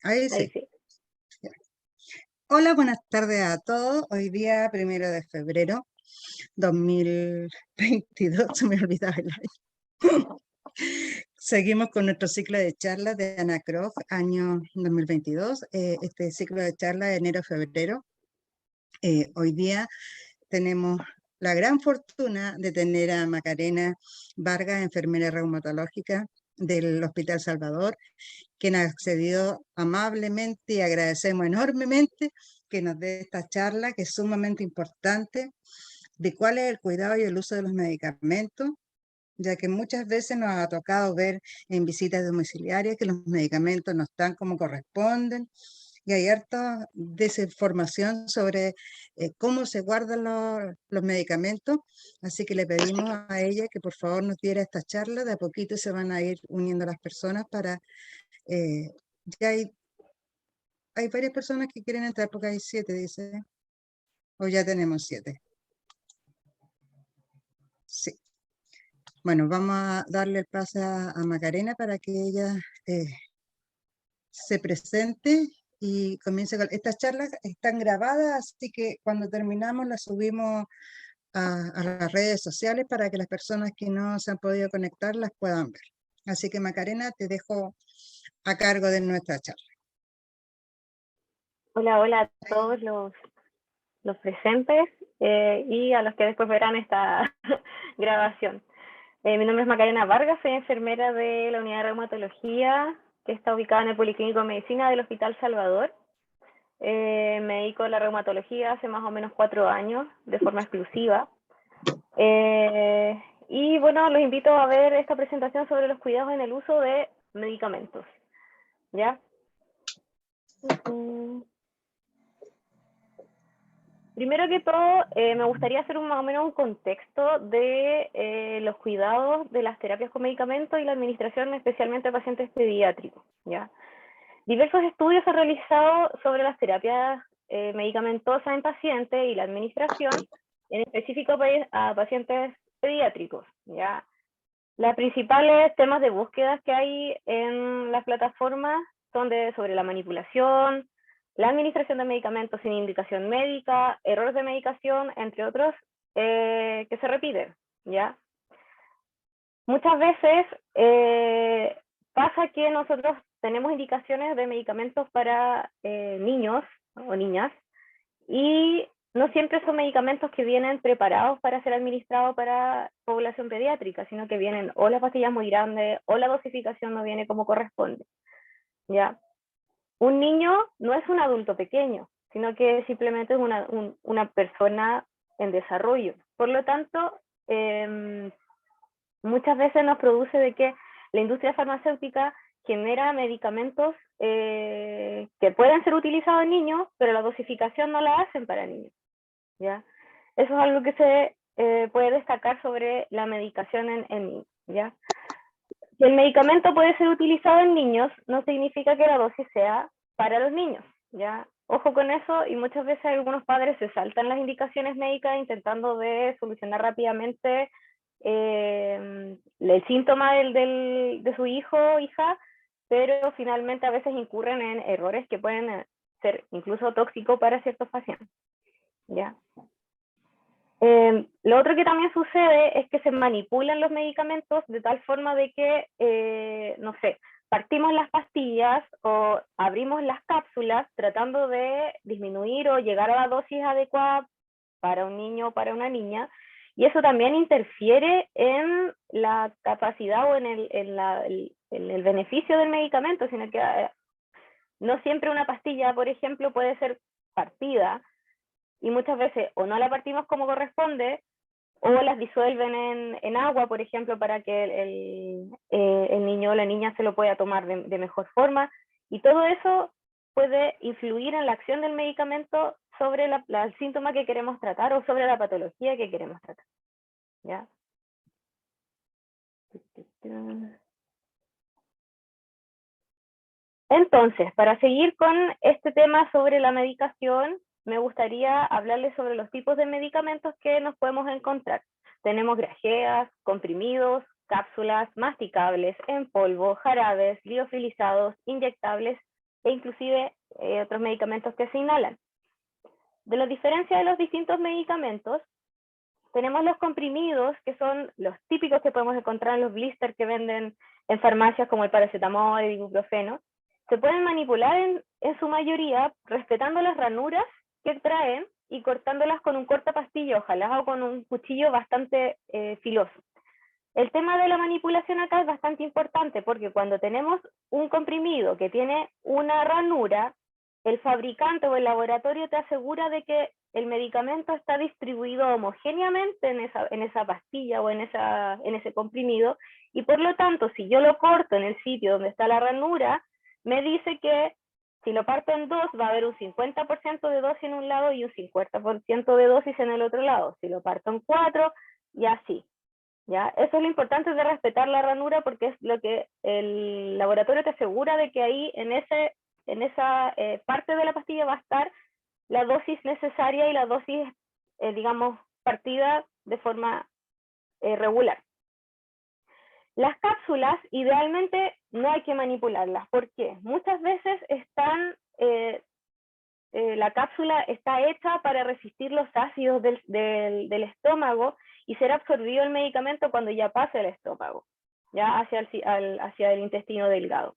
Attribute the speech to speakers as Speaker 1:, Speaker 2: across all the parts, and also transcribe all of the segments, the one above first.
Speaker 1: Ahí
Speaker 2: Ahí
Speaker 1: sí.
Speaker 2: sí.
Speaker 1: Hola, buenas tardes a todos. Hoy día, 1 de febrero 2022, se me olvidaba el año. Seguimos con nuestro ciclo de charlas de Ana Croft, año 2022. Este ciclo de charlas de enero-febrero. Hoy día tenemos la gran fortuna de tener a Macarena Vargas, enfermera reumatológica del Hospital Salvador, quien ha accedido amablemente y agradecemos enormemente que nos dé esta charla que es sumamente importante de cuál es el cuidado y el uso de los medicamentos, ya que muchas veces nos ha tocado ver en domiciliarias que los medicamentos no están como corresponden y hay harta desinformación sobre cómo se guardan los medicamentos, así que le pedimos a ella que por favor nos diera esta charla, de a poquito se van a ir uniendo las personas para eh, ya hay varias personas que quieren entrar porque hay 7, dice. O ya tenemos 7. Sí. Bueno, vamos a darle el pase a Macarena para que ella eh, se presente y comience con... Estas charlas están grabadas, así que cuando terminamos las subimos a las redes sociales para que las personas que no se han podido conectar las puedan ver. Así que Macarena, te dejo a cargo de nuestra charla.
Speaker 2: Hola, hola a todos los presentes y a los que después verán esta grabación. Mi nombre es Macarena Vargas, soy enfermera de la unidad de reumatología que está ubicada en el Policlínico de Medicina del Hospital Salvador. Me dedico a la reumatología hace más o menos 4 años de forma exclusiva. Y bueno, los invito a ver esta presentación sobre los cuidados en el uso de medicamentos. ¿Ya? Primero que todo, me gustaría hacer más o menos un contexto de los cuidados de las terapias con medicamentos y la administración especialmente a pacientes pediátricos. ¿Ya? Diversos estudios se han realizado sobre las terapias medicamentosas en pacientes y la administración, en específico a pacientes pediátricos. ¿Ya? Las principales temas de búsqueda que hay en las plataformas son sobre la manipulación, la administración de medicamentos sin indicación médica, errores de medicación, entre otros, que se repiten, ¿ya? Muchas veces pasa que nosotros tenemos indicaciones de medicamentos para niños o niñas y no siempre son medicamentos que vienen preparados para ser administrados para población pediátrica, sino que vienen o las pastillas muy grandes o la dosificación no viene como corresponde. ¿Ya? Un niño no es un adulto pequeño, sino que simplemente es una persona en desarrollo. Por lo tanto, muchas veces nos produce de que la industria farmacéutica genera medicamentos que pueden ser utilizados en niños, pero la dosificación no la hacen para niños. ¿Ya? Eso es algo que se puede destacar sobre la medicación en niños. ¿Ya? Si el medicamento puede ser utilizado en niños, no significa que la dosis sea para los niños. ¿Ya? Ojo con eso, y muchas veces algunos padres se saltan las indicaciones médicas intentando de solucionar rápidamente el síntoma de su hijo o hija, pero finalmente a veces incurren en errores que pueden ser incluso tóxicos para ciertos pacientes. ¿Ya? Lo otro que también sucede es que se manipulan los medicamentos de tal forma de que, no sé, partimos las pastillas o abrimos las cápsulas tratando de disminuir o llegar a la dosis adecuada para un niño o para una niña, y eso también interfiere en la capacidad o en el beneficio del medicamento, sino que no siempre una pastilla, por ejemplo, puede ser partida, y muchas veces o no la partimos como corresponde, o las disuelven en agua, por ejemplo, para que el niño o la niña se lo pueda tomar de mejor forma, y todo eso puede influir en la acción del medicamento sobre el síntoma que queremos tratar o sobre la patología que queremos tratar. ¿Ya? Entonces, para seguir con este tema sobre la medicación, me gustaría hablarles sobre los tipos de medicamentos que nos podemos encontrar. Tenemos grajeas, comprimidos, cápsulas, masticables, en polvo, jarabes, liofilizados, inyectables e inclusive otros medicamentos que se inhalan. De la diferencia de los distintos medicamentos, tenemos los comprimidos, que son los típicos que podemos encontrar en los blisters que venden en farmacias, como el paracetamol, el ibuprofeno. Se pueden manipular en su mayoría respetando las ranuras que traen y cortándolas con un cortapastillas, ojalá, o con un cuchillo bastante filoso. El tema de la manipulación acá es bastante importante porque cuando tenemos un comprimido que tiene una ranura, el fabricante o el laboratorio te asegura de que el medicamento está distribuido homogéneamente en esa pastilla o en ese comprimido, y por lo tanto, si yo lo corto en el sitio donde está la ranura, me dice que si lo parto en dos, va a haber un 50% de dosis en un lado y un 50% de dosis en el otro lado. Si lo parto en cuatro, y así. ¿Ya? Eso es lo importante de respetar la ranura, porque es lo que el laboratorio te asegura de que ahí en esa parte de la pastilla va a estar la dosis necesaria y la dosis, digamos, partida de forma regular. Las cápsulas, idealmente, no hay que manipularlas. ¿Por qué? Muchas veces la cápsula está hecha para resistir los ácidos del estómago y ser absorbido el medicamento cuando ya pase el estómago, ya hacia el intestino delgado.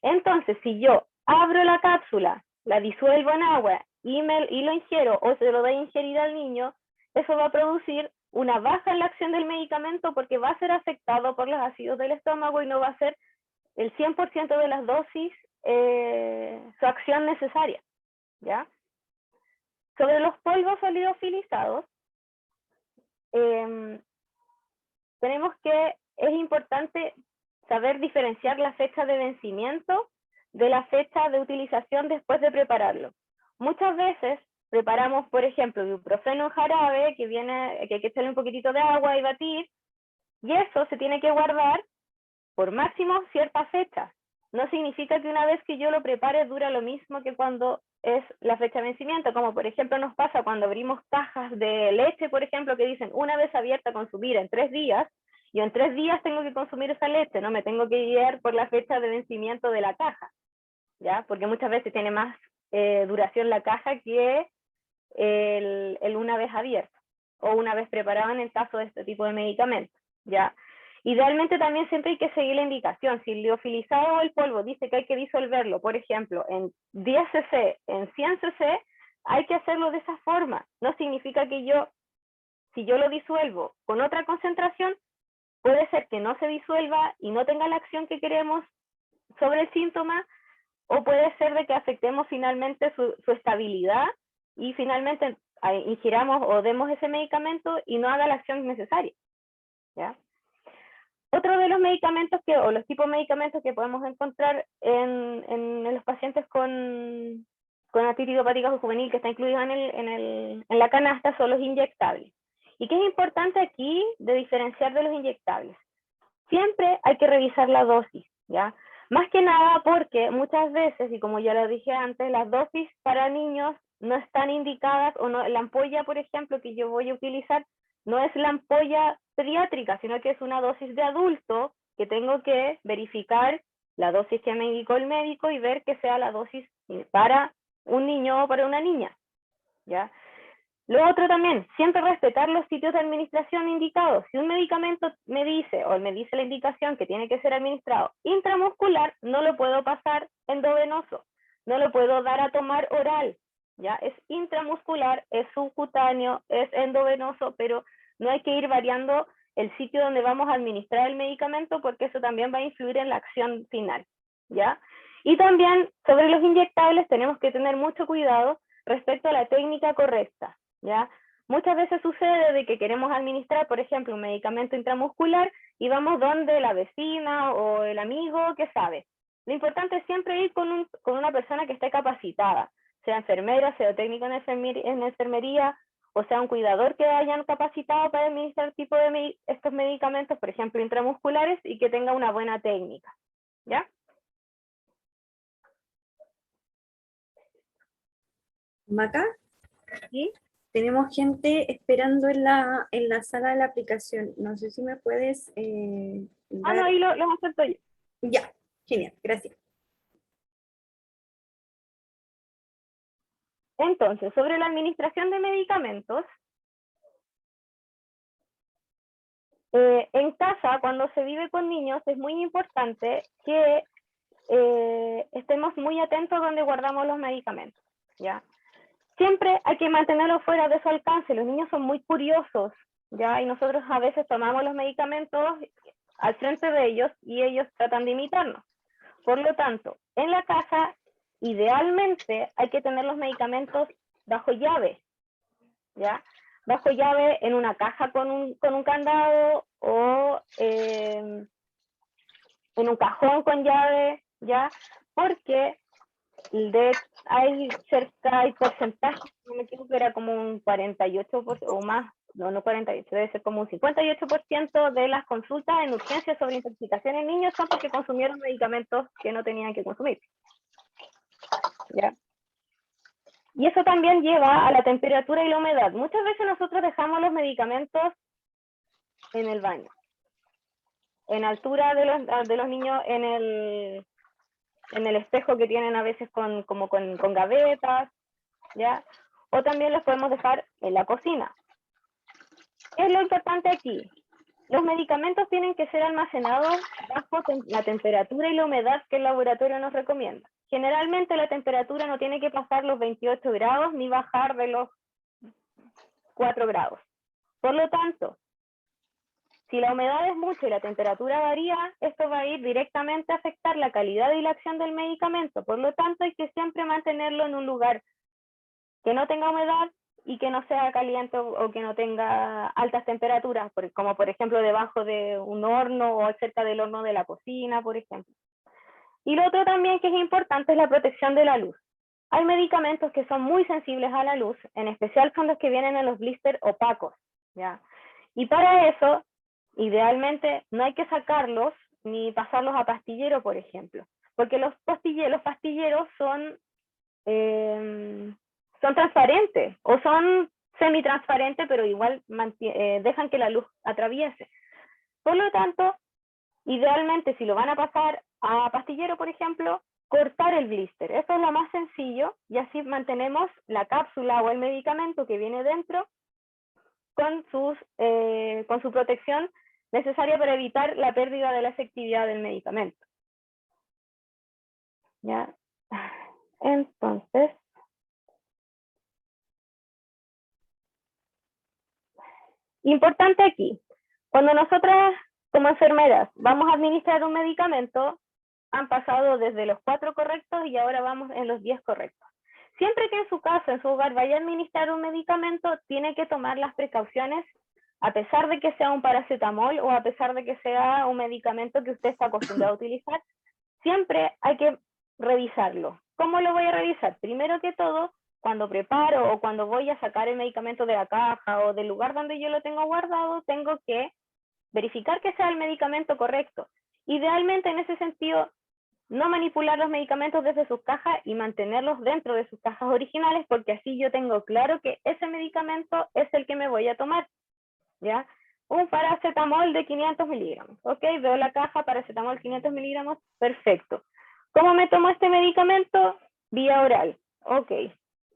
Speaker 2: Entonces, si yo abro la cápsula, la disuelvo en agua y lo ingiero o se lo doy a ingerir al niño, eso va a producir una baja en la acción del medicamento porque va a ser afectado por los ácidos del estómago y no va a ser el 100% de las dosis su acción necesaria, ¿ya? Sobre los polvos olidofilizados, tenemos que es importante saber diferenciar la fecha de vencimiento de la fecha de utilización después de prepararlo. Muchas veces preparamos, por ejemplo, ibuprofeno en jarabe, que hay que echarle un poquitito de agua y batir, y eso se tiene que guardar por máximo cierta fecha. No significa que una vez que yo lo prepare dura lo mismo que cuando es la fecha de vencimiento, como por ejemplo nos pasa cuando abrimos cajas de leche, por ejemplo, que dicen una vez abierta consumir en 3 días, yo en 3 días tengo que consumir esa leche, no me tengo que guiar por la fecha de vencimiento de la caja, ¿ya? Porque muchas veces tiene más duración la caja que el una vez abierto o una vez preparado en el caso de este tipo de medicamentos, ¿ya? Idealmente también siempre hay que seguir la indicación. Si el liofilizado o el polvo dice que hay que disolverlo, por ejemplo, en 10 cc, en 100 cc, hay que hacerlo de esa forma. No significa que si yo lo disuelvo con otra concentración, puede ser que no se disuelva y no tenga la acción que queremos sobre el síntoma, o puede ser de que afectemos finalmente su estabilidad y finalmente ingiramos o demos ese medicamento y no haga la acción necesaria, ¿ya? Otro de los medicamentos o los tipos de medicamentos que podemos encontrar en los pacientes con artritis idiopática juvenil, que está incluido en la canasta, son los inyectables. ¿Y qué es importante aquí de diferenciar de los inyectables? Siempre hay que revisar la dosis, ¿ya? Más que nada porque muchas veces, y como ya lo dije antes, las dosis para niños no están indicadas, o no, la ampolla, por ejemplo, que yo voy a utilizar, no es la ampolla pediátrica, sino que es una dosis de adulto, que tengo que verificar la dosis que me indicó el médico y ver que sea la dosis para un niño o para una niña, ¿ya? Lo otro también, siempre respetar los sitios de administración indicados. Si un medicamento me dice la indicación que tiene que ser administrado intramuscular, no lo puedo pasar endovenoso, no lo puedo dar a tomar oral, ¿ya? Es intramuscular, es subcutáneo, es endovenoso, pero no hay que ir variando el sitio donde vamos a administrar el medicamento porque eso también va a influir en la acción final, ¿ya? Y también sobre los inyectables tenemos que tener mucho cuidado respecto a la técnica correcta, ¿ya? Muchas veces sucede de que queremos administrar, por ejemplo, un medicamento intramuscular y vamos donde la vecina o el amigo que sabe. Lo importante es siempre ir con una persona que esté capacitada, sea enfermera, sea técnico en enfermería, o sea un cuidador que hayan capacitado para administrar estos medicamentos, por ejemplo, intramusculares, y que tenga una buena técnica, ¿ya?
Speaker 3: Maca,
Speaker 2: ¿Sí?
Speaker 3: tenemos gente esperando en la sala de la aplicación. No sé si me puedes
Speaker 2: No,
Speaker 3: dar...
Speaker 2: ahí los acepto yo.
Speaker 3: Ya, genial, gracias.
Speaker 2: Entonces, sobre la administración de medicamentos, en casa, cuando se vive con niños, es muy importante que estemos muy atentos donde guardamos los medicamentos, ¿ya? Siempre hay que mantenerlos fuera de su alcance. Los niños son muy curiosos, ¿ya? Y nosotros a veces tomamos los medicamentos al frente de ellos y ellos tratan de imitarnos. Por lo tanto, en la casa, idealmente hay que tener los medicamentos bajo llave, ¿ya? Bajo llave en una caja con un candado o en un cajón con llave, ¿ya? Porque hay porcentajes, no me equivoco, era como un 48% o más, no 48, debe ser como un 58% de las consultas en urgencias sobre intoxicación en niños son porque consumieron medicamentos que no tenían que consumir, ¿ya? Y eso también lleva a la temperatura y la humedad. Muchas veces nosotros dejamos los medicamentos en el baño, en altura de los niños, en el espejo que tienen a veces con gavetas, ¿ya? O también los podemos dejar en la cocina. ¿Qué es lo importante aquí? Los medicamentos tienen que ser almacenados bajo la temperatura y la humedad que el laboratorio nos recomienda. Generalmente la temperatura no tiene que pasar los 28 grados ni bajar de los 4 grados. Por lo tanto, si la humedad es mucha y la temperatura varía, esto va a ir directamente a afectar la calidad y la acción del medicamento. Por lo tanto, hay que siempre mantenerlo en un lugar que no tenga humedad y que no sea caliente o que no tenga altas temperaturas, como por ejemplo debajo de un horno o cerca del horno de la cocina, por ejemplo. Y lo otro también que es importante es la protección de la luz. Hay medicamentos que son muy sensibles a la luz, en especial son los que vienen en los blisters opacos, ¿ya? Y para eso, idealmente, no hay que sacarlos ni pasarlos a pastillero, por ejemplo, porque los pastilleros son transparentes o son semitransparentes, pero igual dejan que la luz atraviese. Por lo tanto, idealmente, si lo van a pasar a pastillero, por ejemplo, cortar el blister. Eso es lo más sencillo y así mantenemos la cápsula o el medicamento que viene dentro con su protección necesaria para evitar la pérdida de la efectividad del medicamento. ¿Ya? Entonces, importante aquí, cuando nosotras como enfermeras vamos a administrar un medicamento, han pasado desde los 4 correctos y ahora vamos en los 10 correctos. Siempre que en su casa, en su hogar, vaya a administrar un medicamento, tiene que tomar las precauciones, a pesar de que sea un paracetamol o a pesar de que sea un medicamento que usted está acostumbrado a utilizar, siempre hay que revisarlo. ¿Cómo lo voy a revisar? Primero que todo, cuando preparo o cuando voy a sacar el medicamento de la caja o del lugar donde yo lo tengo guardado, tengo que verificar que sea el medicamento correcto. Idealmente, en ese sentido, no manipular los medicamentos desde sus cajas y mantenerlos dentro de sus cajas originales, porque así yo tengo claro que ese medicamento es el que me voy a tomar, ¿ya? Un paracetamol de 500 miligramos, ¿ok? Veo la caja, paracetamol 500 miligramos, perfecto. ¿Cómo me tomo este medicamento? Vía oral, ok.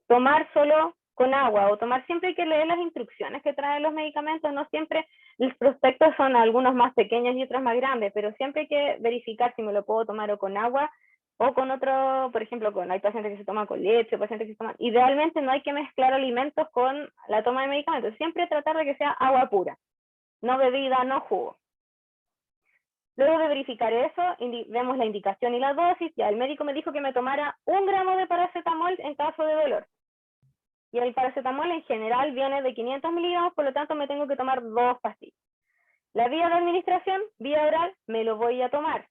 Speaker 2: Tomar solo con agua o tomar, siempre hay que leer las instrucciones que traen los medicamentos, no siempre los prospectos son algunos más pequeños y otros más grandes, pero siempre hay que verificar si me lo puedo tomar o con agua o con otro, por ejemplo, hay pacientes que se toman con leche, pacientes que se toman, idealmente no hay que mezclar alimentos con la toma de medicamentos, siempre tratar de que sea agua pura, no bebida, no jugo. Luego de verificar eso, vemos la indicación y la dosis, ya el médico me dijo que me tomara 1 gramo de paracetamol en caso de dolor. Y el paracetamol en general viene de 500 miligramos, por lo tanto me tengo que tomar 2 pastillas. La vía de administración, vía oral, me lo voy a tomar.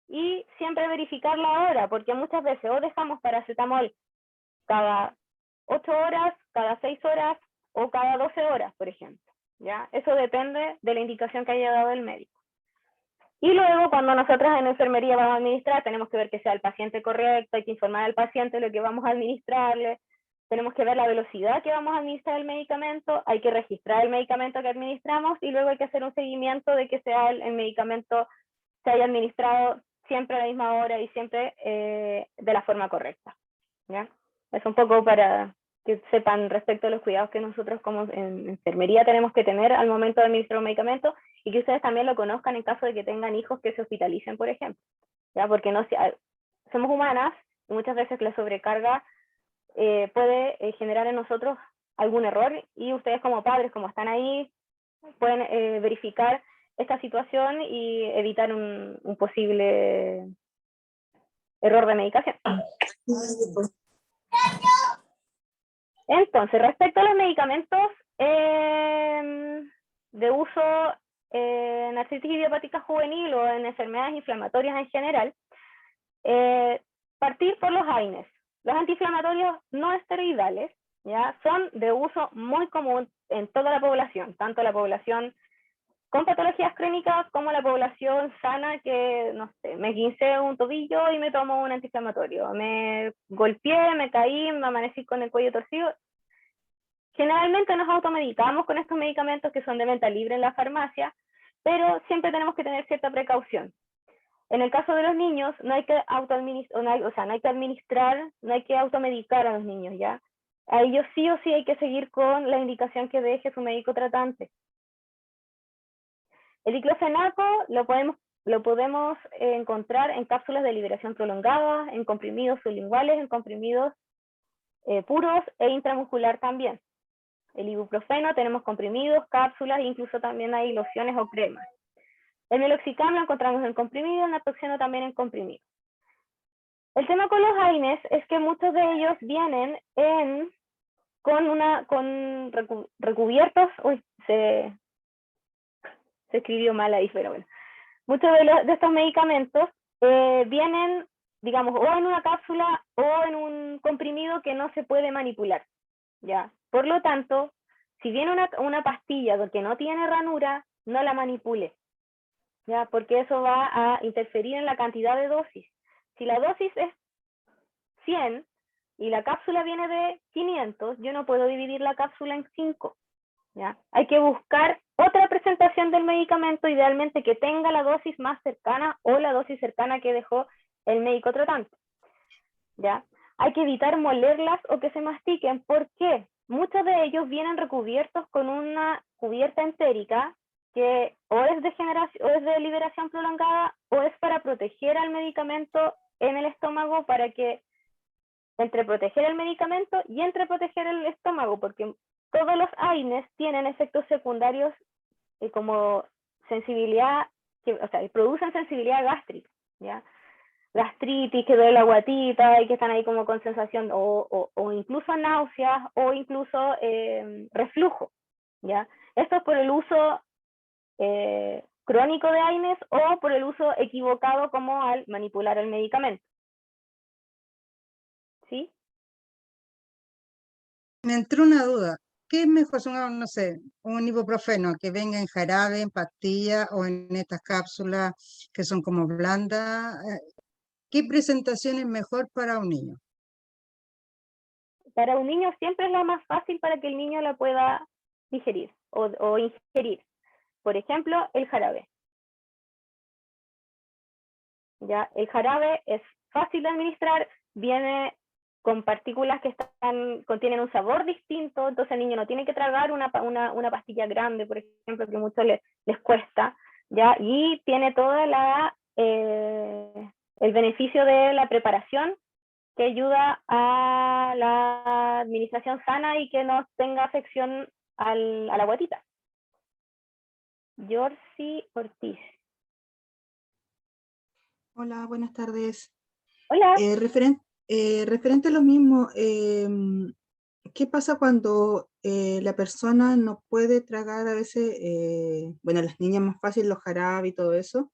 Speaker 2: Y siempre verificar la hora, porque muchas veces o dejamos paracetamol cada 8 horas, cada 6 horas o cada 12 horas, por ejemplo. ¿Ya? Eso depende de la indicación que haya dado el médico. Y luego, cuando nosotras en enfermería vamos a administrar, tenemos que ver que sea el paciente correcto, hay que informar al paciente lo que vamos a administrarle, tenemos que ver la velocidad que vamos a administrar el medicamento, hay que registrar el medicamento que administramos y luego hay que hacer un seguimiento de que sea el medicamento se haya administrado siempre a la misma hora y siempre de la forma correcta, ¿ya? Es un poco para que sepan respecto a los cuidados que nosotros como en enfermería tenemos que tener al momento de administrar un medicamento, y que ustedes también lo conozcan en caso de que tengan hijos que se hospitalicen, por ejemplo. ¿Ya? Porque no, somos humanas y muchas veces la sobrecarga puede generar en nosotros algún error, y ustedes como padres, como están ahí, pueden verificar esta situación y evitar un posible error de medicación. Entonces, respecto a los medicamentos de uso en artritis idiopática juvenil o en enfermedades inflamatorias en general, partir por los AINES. Los antiinflamatorios no esteroidales, ¿ya? Son de uso muy común en toda la población, tanto la población con patologías crónicas como la población sana que, no sé, me guincé un tobillo y me tomo un antiinflamatorio, me golpeé, me caí, me amanecí con el cuello torcido. Generalmente nos automedicamos con estos medicamentos que son de venta libre en la farmacia, pero siempre tenemos que tener cierta precaución. En el caso de los niños, no hay que administrar, no hay que automedicar a los niños, ¿ya? A ellos sí o sí hay que seguir con la indicación que deje su médico tratante. El diclofenaco lo podemos encontrar en cápsulas de liberación prolongada, en comprimidos sublinguales, en comprimidos puros e intramuscular también. El ibuprofeno tenemos comprimidos, cápsulas, incluso también hay lociones o cremas. El meloxicam lo encontramos en comprimido, el natoxeno también en comprimido. El tema con los AINES es que muchos de ellos vienen con recubiertos, se escribió mal ahí, pero bueno. Muchos de estos medicamentos vienen, digamos, o en una cápsula o en un comprimido que no se puede manipular, ¿ya? Por lo tanto, si viene una pastilla que no tiene ranura, no la manipule, ¿ya? Porque eso va a interferir en la cantidad de dosis. Si la dosis es 100 y la cápsula viene de 500, yo no puedo dividir la cápsula en 5, ¿ya? Hay que buscar otra presentación del medicamento, idealmente que tenga la dosis más cercana o la dosis cercana que dejó el médico tratante, ¿ya? Hay que evitar molerlas o que se mastiquen. ¿Por qué? Muchos de ellos vienen recubiertos con una cubierta entérica que o es de liberación prolongada o es para proteger al medicamento en el estómago, para que entre proteger el medicamento y entre proteger el estómago, porque todos los AINES tienen efectos secundarios como sensibilidad, producen sensibilidad gástrica, ¿ya? Gastritis, que duele la guatita y que están ahí como con sensación o incluso náuseas o incluso reflujo, ¿ya? Esto es por el uso crónico de AINES o por el uso equivocado como al manipular el medicamento. ¿Sí?
Speaker 1: Me entró una duda. ¿Qué es mejor, no sé, un ibuprofeno que venga en jarabe, en pastilla o en estas cápsulas que son como blandas? ¿Qué presentación es mejor para un niño?
Speaker 2: Para un niño siempre es la más fácil para que el niño la pueda digerir o ingerir. Por ejemplo, el jarabe. ¿Ya? El jarabe es fácil de administrar, viene con partículas que contienen un sabor distinto, entonces el niño no tiene que tragar una pastilla grande, por ejemplo, que mucho les cuesta, ¿ya? Y tiene todo el beneficio de la preparación, que ayuda a la administración sana y que no tenga afección a la guatita. Yorsi Ortiz.
Speaker 4: Hola, buenas tardes.
Speaker 2: Hola.
Speaker 4: Referente a lo mismo, ¿qué pasa cuando la persona no puede tragar a veces, bueno, las niñas más fácil los jarabes y todo eso,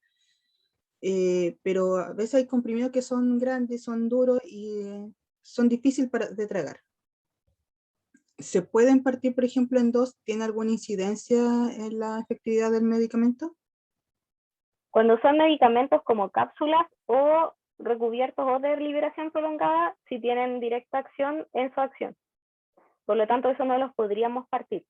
Speaker 4: pero a veces hay comprimidos que son grandes, son duros y son difíciles de tragar? ¿Se pueden partir, por ejemplo, en dos? ¿Tiene alguna incidencia en la efectividad del medicamento?
Speaker 2: Cuando son medicamentos como cápsulas o recubiertos o de liberación prolongada, sí tienen directa acción en su acción. Por lo tanto, eso no los podríamos partir,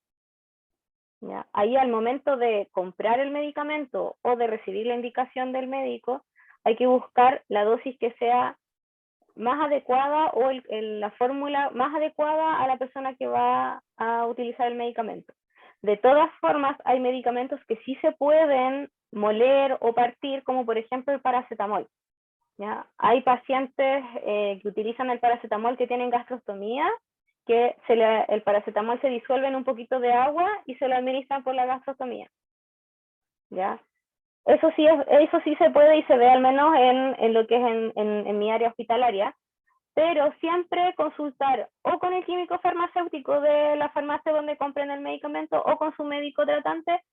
Speaker 2: ¿ya? Ahí al momento de comprar el medicamento o de recibir la indicación del médico, hay que buscar la dosis que sea más adecuada o la fórmula más adecuada a la persona que va a utilizar el medicamento. De todas formas, hay medicamentos que sí se pueden moler o partir, como por ejemplo el paracetamol. ¿Ya? Hay pacientes que utilizan el paracetamol que tienen gastrostomía, que el paracetamol se disuelve en un poquito de agua y se lo administran por la gastrostomía. ¿Ya? Eso sí se puede y se ve al menos en lo que es en mi área hospitalaria, pero siempre consultar o con el químico farmacéutico de la farmacia donde compren el medicamento o con su médico tratante,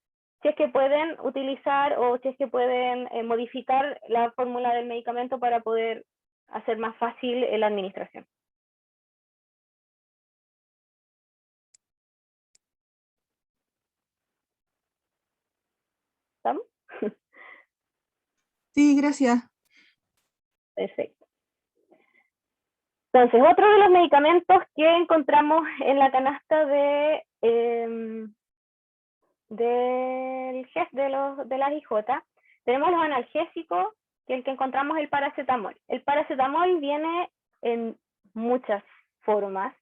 Speaker 2: si es que pueden utilizar o si es que pueden modificar la fórmula del medicamento para poder hacer más fácil la administración. ¿Estamos?
Speaker 4: Sí, gracias.
Speaker 2: Perfecto. Entonces, otro de los medicamentos que encontramos en la canasta de las IJ, tenemos los analgésicos, que el que encontramos es el paracetamol. El paracetamol viene en muchas formas.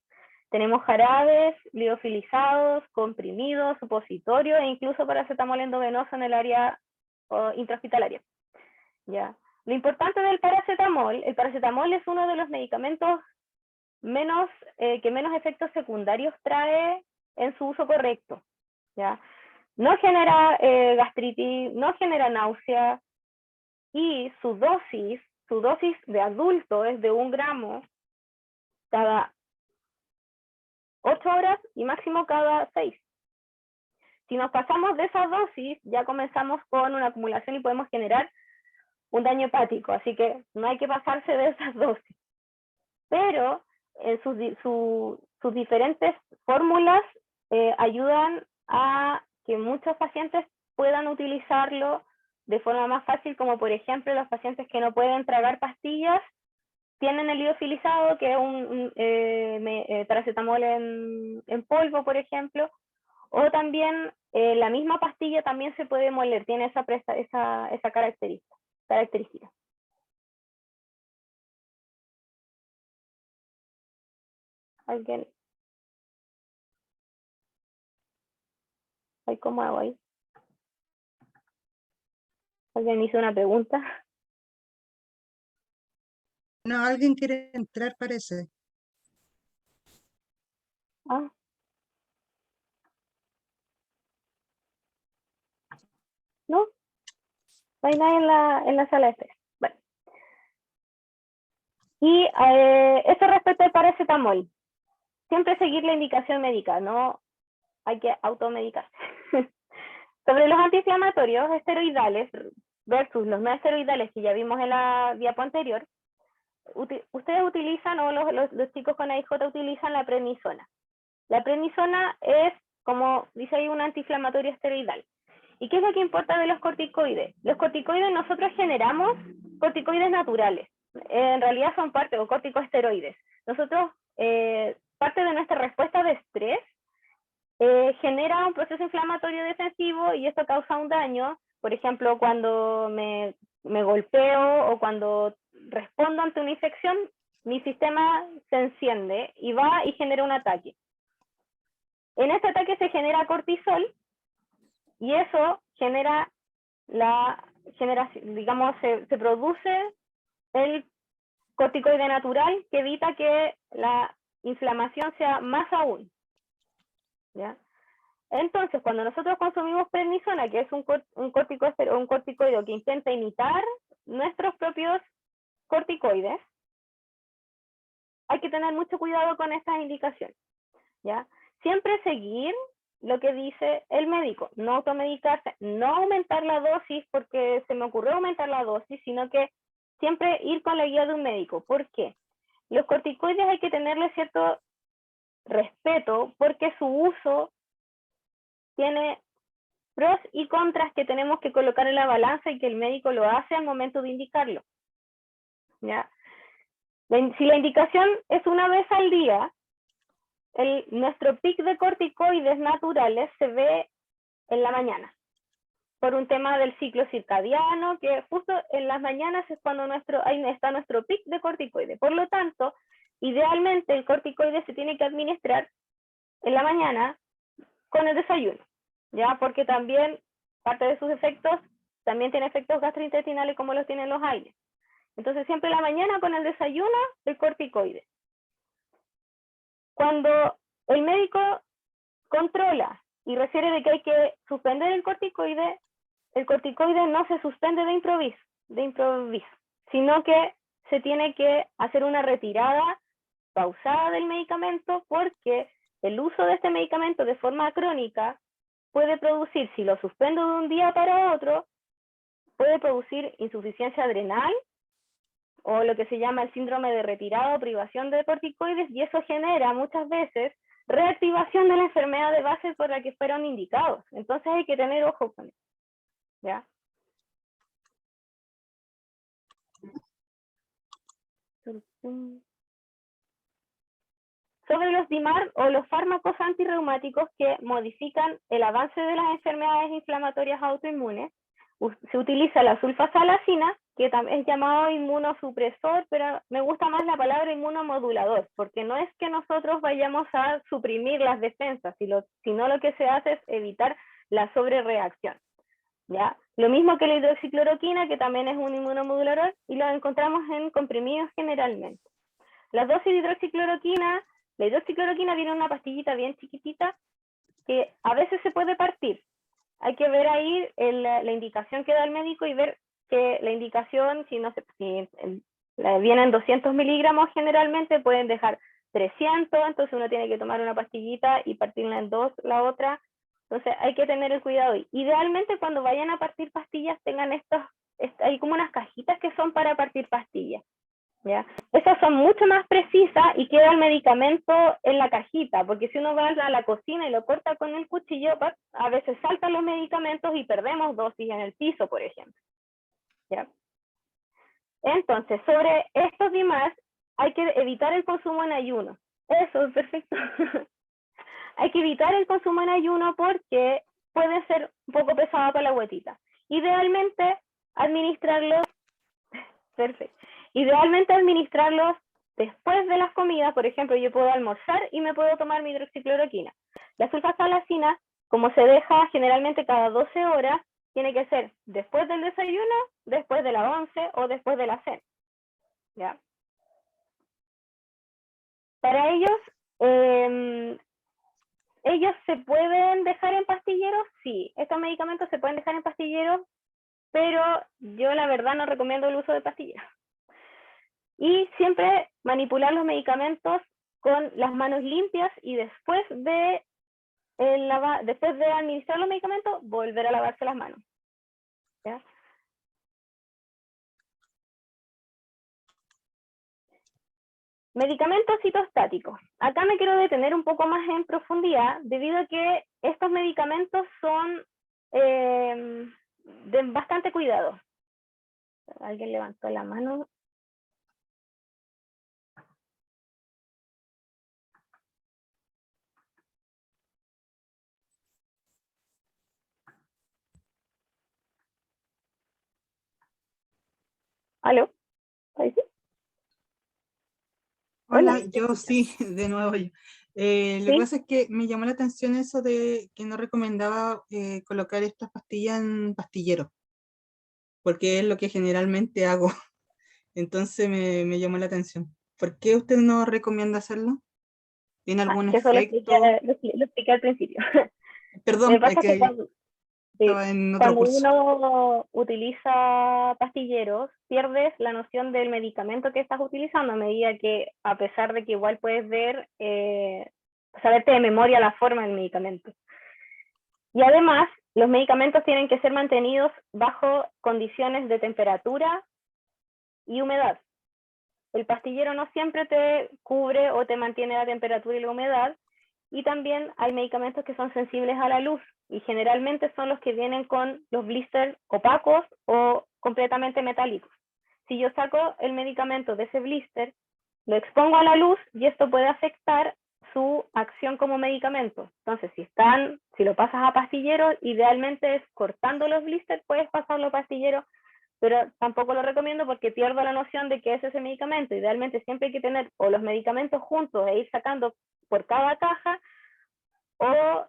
Speaker 2: Tenemos jarabes, liofilizados, comprimidos, supositorios e incluso paracetamol endovenoso en el área intrahospitalaria. ¿Ya? Lo importante del paracetamol, el paracetamol es uno de los medicamentos que menos efectos secundarios trae en su uso correcto. ¿Ya? No genera gastritis, no genera náusea, y su dosis de adulto es de 1 gramo cada 8 horas y máximo cada 6. Si nos pasamos de esa dosis, ya comenzamos con una acumulación y podemos generar un daño hepático, así que no hay que pasarse de esas dosis. Pero sus diferentes fórmulas ayudan a que muchos pacientes puedan utilizarlo de forma más fácil, como por ejemplo los pacientes que no pueden tragar pastillas, tienen el liofilizado, que es un paracetamol en polvo, por ejemplo, o también la misma pastilla también se puede moler, tiene esa característica. ¿Alguien? ¿Cómo hago ahí? ¿Alguien hizo una pregunta?
Speaker 1: No, alguien quiere entrar, parece.
Speaker 2: Ah. ¿No? No hay nadie en la sala de espera. Bueno. Y eso respecto al paracetamol. Siempre seguir la indicación médica, no hay que automedicarse. Sobre los antiinflamatorios esteroidales versus los no esteroidales que ya vimos en la diapo anterior, ustedes utilizan, o los chicos con AIJ utilizan la prednisona. La prednisona es, como dice ahí, un antiinflamatorio esteroidal. ¿Y qué es lo que importa de los corticoides? Los corticoides, nosotros generamos corticoides naturales. En realidad son parte, o corticosteroides. Nosotros, parte de nuestra respuesta de estrés, genera un proceso inflamatorio defensivo y esto causa un daño. Por ejemplo, cuando me golpeo o cuando respondo ante una infección, mi sistema se enciende y va y genera un ataque. En este ataque se genera cortisol y eso genera digamos, se produce el corticoide natural que evita que la inflamación sea más aún. ¿Ya? Entonces, cuando nosotros consumimos prednisona, que es un corticoide que intenta imitar nuestros propios corticoides, hay que tener mucho cuidado con estas indicaciones. ¿Ya? Siempre seguir lo que dice el médico, no automedicarse, no aumentar la dosis porque se me ocurrió aumentar la dosis, sino que siempre ir con la guía de un médico. ¿Por qué? Los corticoides hay que tenerle cierto respeto porque su uso tiene pros y contras que tenemos que colocar en la balanza y que el médico lo hace al momento de indicarlo. ¿Ya? Si la indicación es una vez al día, nuestro pic de corticoides naturales se ve en la mañana. por un tema del ciclo circadiano, que justo en las mañanas es cuando ahí está nuestro pic de corticoides. Por lo tanto, idealmente el corticoide se tiene que administrar en la mañana con el desayuno, ¿ya? Porque también parte de sus efectos también tiene efectos gastrointestinales como los tienen los aires. Entonces siempre en la mañana con el desayuno el corticoide. Cuando el médico controla y refiere de que hay que suspender el corticoide no se suspende de improviso, sino que se tiene que hacer una retirada pausada del medicamento, porque el uso de este medicamento de forma crónica puede producir, si lo suspendo de un día para otro, puede producir insuficiencia adrenal o lo que se llama el síndrome de retirada o privación de corticoides, y eso genera muchas veces reactivación de la enfermedad de base por la que fueron indicados. Entonces hay que tener ojo con eso, ¿ya? Sobre los DIMAR o los fármacos antirreumáticos que modifican el avance de las enfermedades inflamatorias autoinmunes, se utiliza la sulfasalacina, que también es llamado inmunosupresor, pero me gusta más la palabra inmunomodulador, porque no es que nosotros vayamos a suprimir las defensas, sino lo que se hace es evitar la sobrereacción, ¿ya? Lo mismo que la hidroxicloroquina, que también es un inmunomodulador, y lo encontramos en comprimidos generalmente. Las dosis de hidroxicloroquina, la hidroxicloroquina viene en una pastillita bien chiquitita, que a veces se puede partir. Hay que ver ahí la indicación que da el médico y ver que la indicación, si vienen 200 miligramos generalmente, pueden dejar 300, entonces uno tiene que tomar una pastillita y partirla en dos la otra. Entonces hay que tener el cuidado. Idealmente cuando vayan a partir pastillas tengan hay como unas cajitas que son para partir pastillas, ¿ya? Esas son mucho más precisas y queda el medicamento en la cajita, porque si uno va a la cocina y lo corta con el cuchillo, a veces saltan los medicamentos y perdemos dosis en el piso, por ejemplo, ¿ya? Entonces, sobre estos demás, hay que evitar el consumo en ayuno. Eso es perfecto. Hay que evitar el consumo en ayuno porque puede ser un poco pesado para la guatita. Idealmente, administrarlos después de las comidas. Por ejemplo, yo puedo almorzar y me puedo tomar mi hidroxicloroquina. La sulfasalacina, como se deja generalmente cada 12 horas, tiene que ser después del desayuno, después de la 11 o después de la cena, ¿ya? Para ellos se pueden dejar en pastilleros, sí, estos medicamentos se pueden dejar en pastilleros, pero yo la verdad no recomiendo el uso de pastillas. Y siempre manipular los medicamentos con las manos limpias y después de administrar los medicamentos, volver a lavarse las manos, ¿ya? Medicamentos citostáticos. Acá me quiero detener un poco más en profundidad, debido a que estos medicamentos son de bastante cuidado. Alguien levantó la mano. ¿Aló? ¿Ahí sí?
Speaker 4: Hola, yo sí, de nuevo yo. Lo que
Speaker 2: ¿Sí?
Speaker 4: pasa es que me llamó la atención eso de que no recomendaba colocar estas pastillas en pastilleros, porque es lo que generalmente hago. Entonces me llamó la atención. ¿Por qué usted no recomienda hacerlo? ¿Tiene algún
Speaker 2: Que eso
Speaker 4: efecto?
Speaker 2: lo expliqué al principio.
Speaker 4: Perdón,
Speaker 2: Me
Speaker 4: es
Speaker 2: pasa que
Speaker 4: que estaba en otro
Speaker 2: cuando
Speaker 4: curso.
Speaker 2: uno utiliza pastilleros, pierdes la noción del medicamento que estás utilizando, a medida que, a pesar de que igual puedes ver, saberte de memoria la forma del medicamento. Y además, los medicamentos tienen que ser mantenidos bajo condiciones de temperatura y humedad. El pastillero no siempre te cubre o te mantiene la temperatura y la humedad, y también hay medicamentos que son sensibles a la luz, y generalmente son los que vienen con los blisters opacos o completamente metálicos. Si yo saco el medicamento de ese blister, lo expongo a la luz y esto puede afectar su acción como medicamento. Entonces, si lo pasas a pastillero, idealmente es cortando los blisters, puedes pasarlo a pastillero, pero tampoco lo recomiendo porque pierdo la noción de qué es ese medicamento. Idealmente siempre hay que tener o los medicamentos juntos e ir sacando por cada caja, o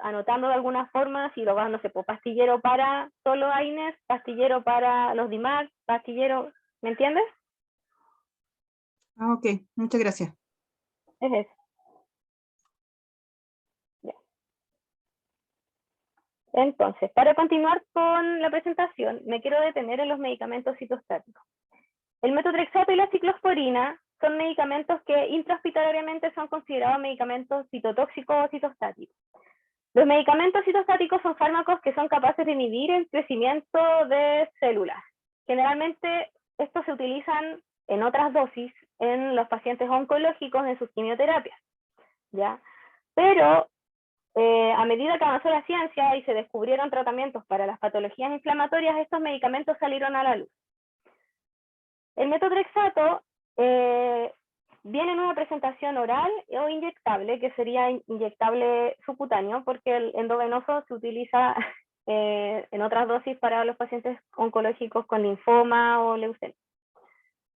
Speaker 2: anotando de alguna forma, si lo vas, no sé, pues, pastillero para solo AINES, pastillero para los DIMAC, pastillero, ¿me entiendes?
Speaker 4: Ah, ok, muchas gracias.
Speaker 2: Es eso. Ya. Entonces, para continuar con la presentación, me quiero detener en los medicamentos citostáticos. El metotrexato y la ciclosporina son medicamentos que intrahospitalariamente son considerados medicamentos citotóxicos o citostáticos. Los medicamentos citostáticos son fármacos que son capaces de inhibir el crecimiento de células. Generalmente estos se utilizan en otras dosis en los pacientes oncológicos en sus quimioterapias, ¿ya? Pero a medida que avanzó la ciencia y se descubrieron tratamientos para las patologías inflamatorias, estos medicamentos salieron a la luz. El metotrexato viene en una presentación oral o inyectable, que sería inyectable subcutáneo, porque el endovenoso se utiliza en otras dosis para los pacientes oncológicos con linfoma o leucemia.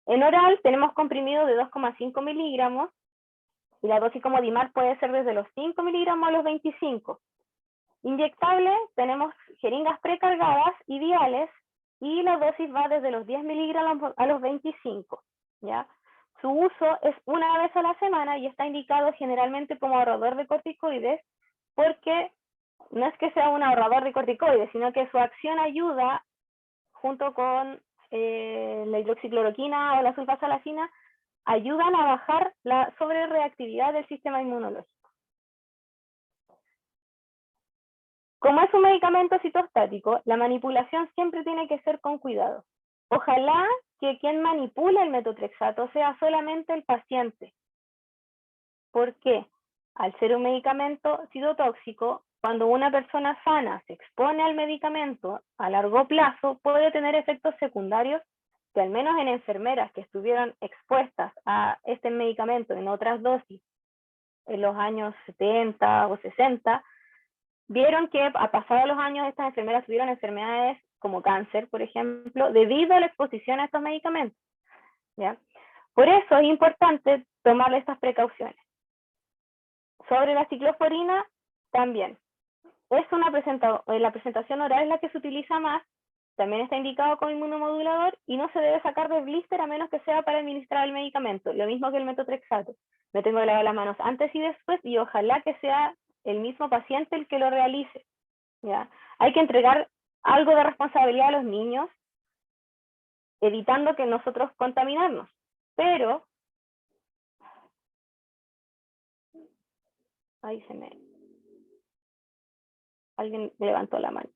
Speaker 2: En oral tenemos comprimido de 2,5 miligramos, y la dosis como DIMAR puede ser desde los 5 miligramos a los 25. Inyectable tenemos jeringas precargadas y viales, y la dosis va desde los 10 miligramos a los 25, ¿ya? Su uso es una vez a la semana y está indicado generalmente como ahorrador de corticoides, porque no es que sea un ahorrador de corticoides, sino que su acción ayuda, junto con la hidroxicloroquina o la sulfasalazina, ayudan a bajar la sobrereactividad del sistema inmunológico. Como es un medicamento citostático, la manipulación siempre tiene que ser con cuidado. Ojalá que quien manipule el metotrexato sea solamente el paciente. ¿Por qué? Al ser un medicamento citotóxico, cuando una persona sana se expone al medicamento a largo plazo, puede tener efectos secundarios que, al menos en enfermeras que estuvieron expuestas a este medicamento en otras dosis en los años 70 o 60, vieron que a pasados los años estas enfermeras tuvieron enfermedades como cáncer, por ejemplo, debido a la exposición a estos medicamentos, ¿ya? Por eso es importante tomar estas precauciones. Sobre la ciclosporina, también. La presentación oral es la que se utiliza más, también está indicado como inmunomodulador y no se debe sacar de blister a menos que sea para administrar el medicamento, lo mismo que el metotrexato. Me tengo que lavar las manos antes y después, y ojalá que sea el mismo paciente el que lo realice, ¿ya? Hay que entregar algo de responsabilidad a los niños, evitando que nosotros contaminarnos, pero ahí alguien levantó la mano.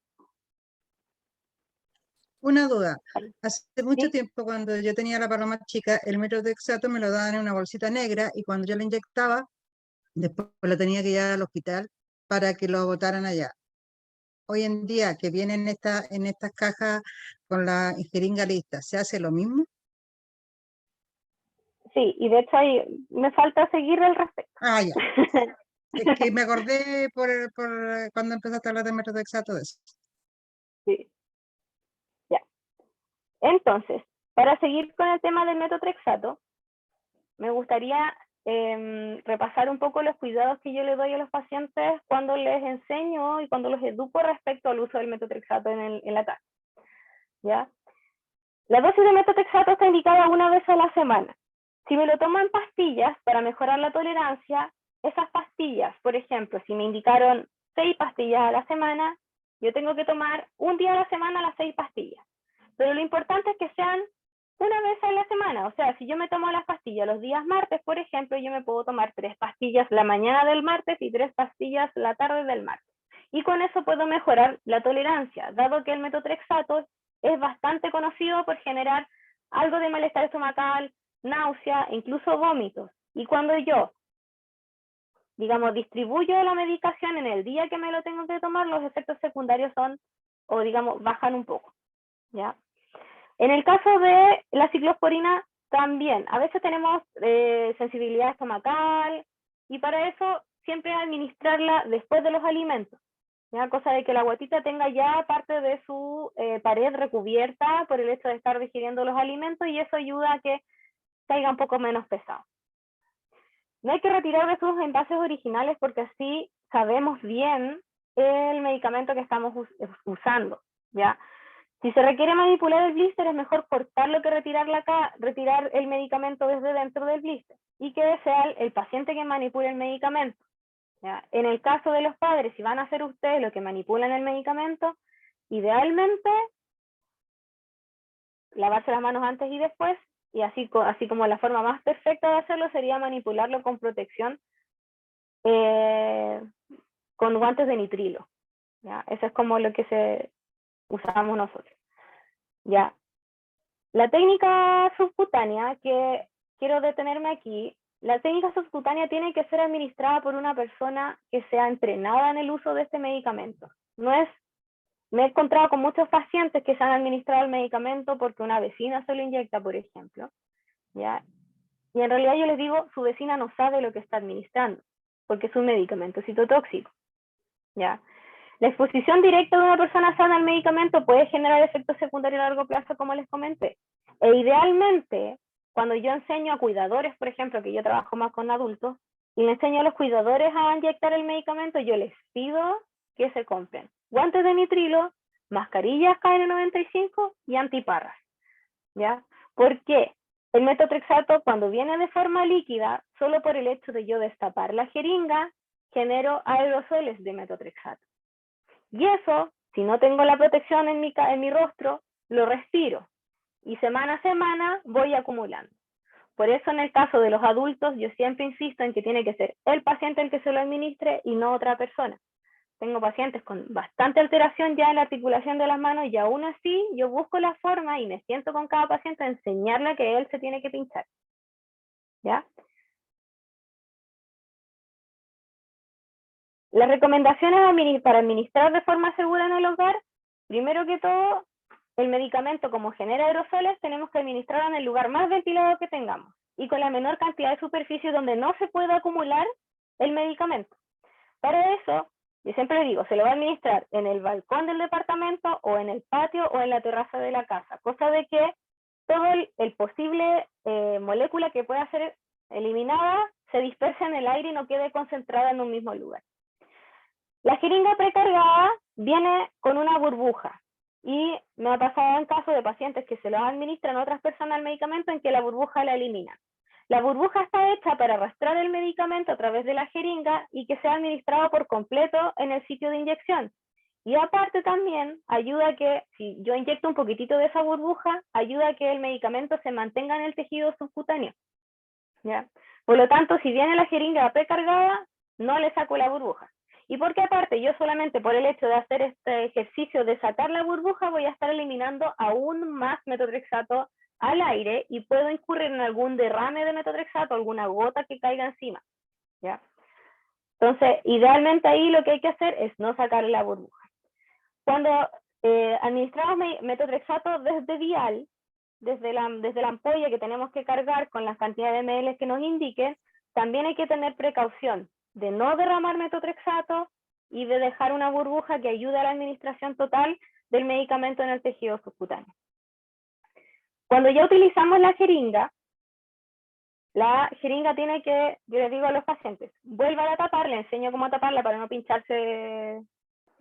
Speaker 1: Una duda. Hace mucho
Speaker 2: ¿Sí?
Speaker 1: tiempo, cuando yo tenía la paloma chica, el metotrexato me lo daban en una bolsita negra, y cuando yo lo inyectaba, después lo tenía que llevar al hospital para que lo botaran allá. Hoy en día, que vienen en estas cajas con la jeringa lista, ¿se hace lo mismo?
Speaker 2: Sí, y de hecho ahí me falta seguir al respecto.
Speaker 1: Ah, ya. Es que me acordé por cuando empezaste a hablar de metotrexato de eso.
Speaker 2: Sí. Ya. Entonces, para seguir con el tema del metotrexato, me gustaría repasar un poco los cuidados que yo le doy a los pacientes cuando les enseño y cuando los educo respecto al uso del metotrexato en la casa, ¿ya? La dosis de metotrexato está indicada una vez a la semana. Si me lo tomo en pastillas para mejorar la tolerancia, esas pastillas, por ejemplo, si me indicaron 6 pastillas a la semana, yo tengo que tomar un día a la semana las 6 pastillas. Pero lo importante es que sean una vez a la semana. O sea, si yo me tomo las pastillas los días martes, por ejemplo, yo me puedo tomar 3 pastillas la mañana del martes y 3 pastillas la tarde del martes. Y con eso puedo mejorar la tolerancia, dado que el metotrexato es bastante conocido por generar algo de malestar estomacal, náusea, incluso vómitos. Y cuando yo, digamos, distribuyo la medicación en el día que me lo tengo que tomar, los efectos secundarios son, o digamos, bajan un poco, ¿ya? En el caso de la ciclosporina, también, a veces tenemos sensibilidad estomacal, y para eso siempre administrarla después de los alimentos. ¿Ya? Cosa de que la guatita tenga ya parte de su pared recubierta por el hecho de estar digiriendo los alimentos, y eso ayuda a que caiga un poco menos pesado. No hay que retirar de sus envases originales porque así sabemos bien el medicamento que estamos usando, ¿ya? Si se requiere manipular el blister, es mejor cortarlo que retirar el medicamento desde dentro del blister, y que sea el paciente quien manipule el medicamento. ¿Ya? En el caso de los padres, si van a ser ustedes los que manipulan el medicamento, idealmente lavarse las manos antes y después, y así como la forma más perfecta de hacerlo sería manipularlo con protección con guantes de nitrilo. ¿Ya? Eso es como lo que usamos nosotros. ¿Ya? La técnica subcutánea, que quiero detenerme aquí, la técnica subcutánea tiene que ser administrada por una persona que sea entrenada en el uso de este medicamento. Me he encontrado con muchos pacientes que se han administrado el medicamento porque una vecina se lo inyecta, por ejemplo, ¿ya? Y en realidad yo les digo, su vecina no sabe lo que está administrando, porque es un medicamento citotóxico, ¿ya? La exposición directa de una persona sana al medicamento puede generar efectos secundarios a largo plazo, como les comenté. E idealmente, cuando yo enseño a cuidadores, por ejemplo, que yo trabajo más con adultos, y le enseño a los cuidadores a inyectar el medicamento, yo les pido que se compren guantes de nitrilo, mascarillas KN95 y antiparras, ¿ya? ¿Por qué? El metotrexato, cuando viene de forma líquida, solo por el hecho de yo destapar la jeringa, genero aerosoles de metotrexato. Y eso, si no tengo la protección en mi rostro, lo respiro. Y semana a semana voy acumulando. Por eso en el caso de los adultos, yo siempre insisto en que tiene que ser el paciente el que se lo administre y no otra persona. Tengo pacientes con bastante alteración ya en la articulación de las manos, y aún así yo busco la forma y me siento con cada paciente a enseñarle que él se tiene que pinchar. ¿Ya? Las recomendaciones para administrar de forma segura en el hogar, primero que todo, el medicamento, como genera aerosoles, tenemos que administrarlo en el lugar más ventilado que tengamos y con la menor cantidad de superficie donde no se pueda acumular el medicamento. Para eso, yo siempre le digo, se lo va a administrar en el balcón del departamento o en el patio o en la terraza de la casa, cosa de que todo el posible molécula que pueda ser eliminada se disperse en el aire y no quede concentrada en un mismo lugar. La jeringa precargada viene con una burbuja, y me ha pasado en caso de pacientes que se lo administran a otras personas el medicamento en que la burbuja la eliminan. La burbuja está hecha para arrastrar el medicamento a través de la jeringa y que sea administrado por completo en el sitio de inyección. Y aparte también ayuda a que, si yo inyecto un poquitito de esa burbuja, ayuda a que el medicamento se mantenga en el tejido subcutáneo. ¿Ya? Por lo tanto, si viene la jeringa precargada, no le saco la burbuja. Y porque aparte, yo solamente por el hecho de hacer este ejercicio de sacar la burbuja, voy a estar eliminando aún más metotrexato al aire y puedo incurrir en algún derrame de metotrexato, alguna gota que caiga encima, ¿ya? Entonces, idealmente ahí lo que hay que hacer es no sacarle la burbuja. Cuando administramos metotrexato desde vial, desde la ampolla que tenemos que cargar con la cantidad de ml que nos indique, también hay que tener precaución de no derramar metotrexato y de dejar una burbuja que ayude a la administración total del medicamento en el tejido subcutáneo. Cuando ya utilizamos la jeringa tiene que, yo les digo a los pacientes, vuelva a tapar, le enseño cómo taparla para no pincharse,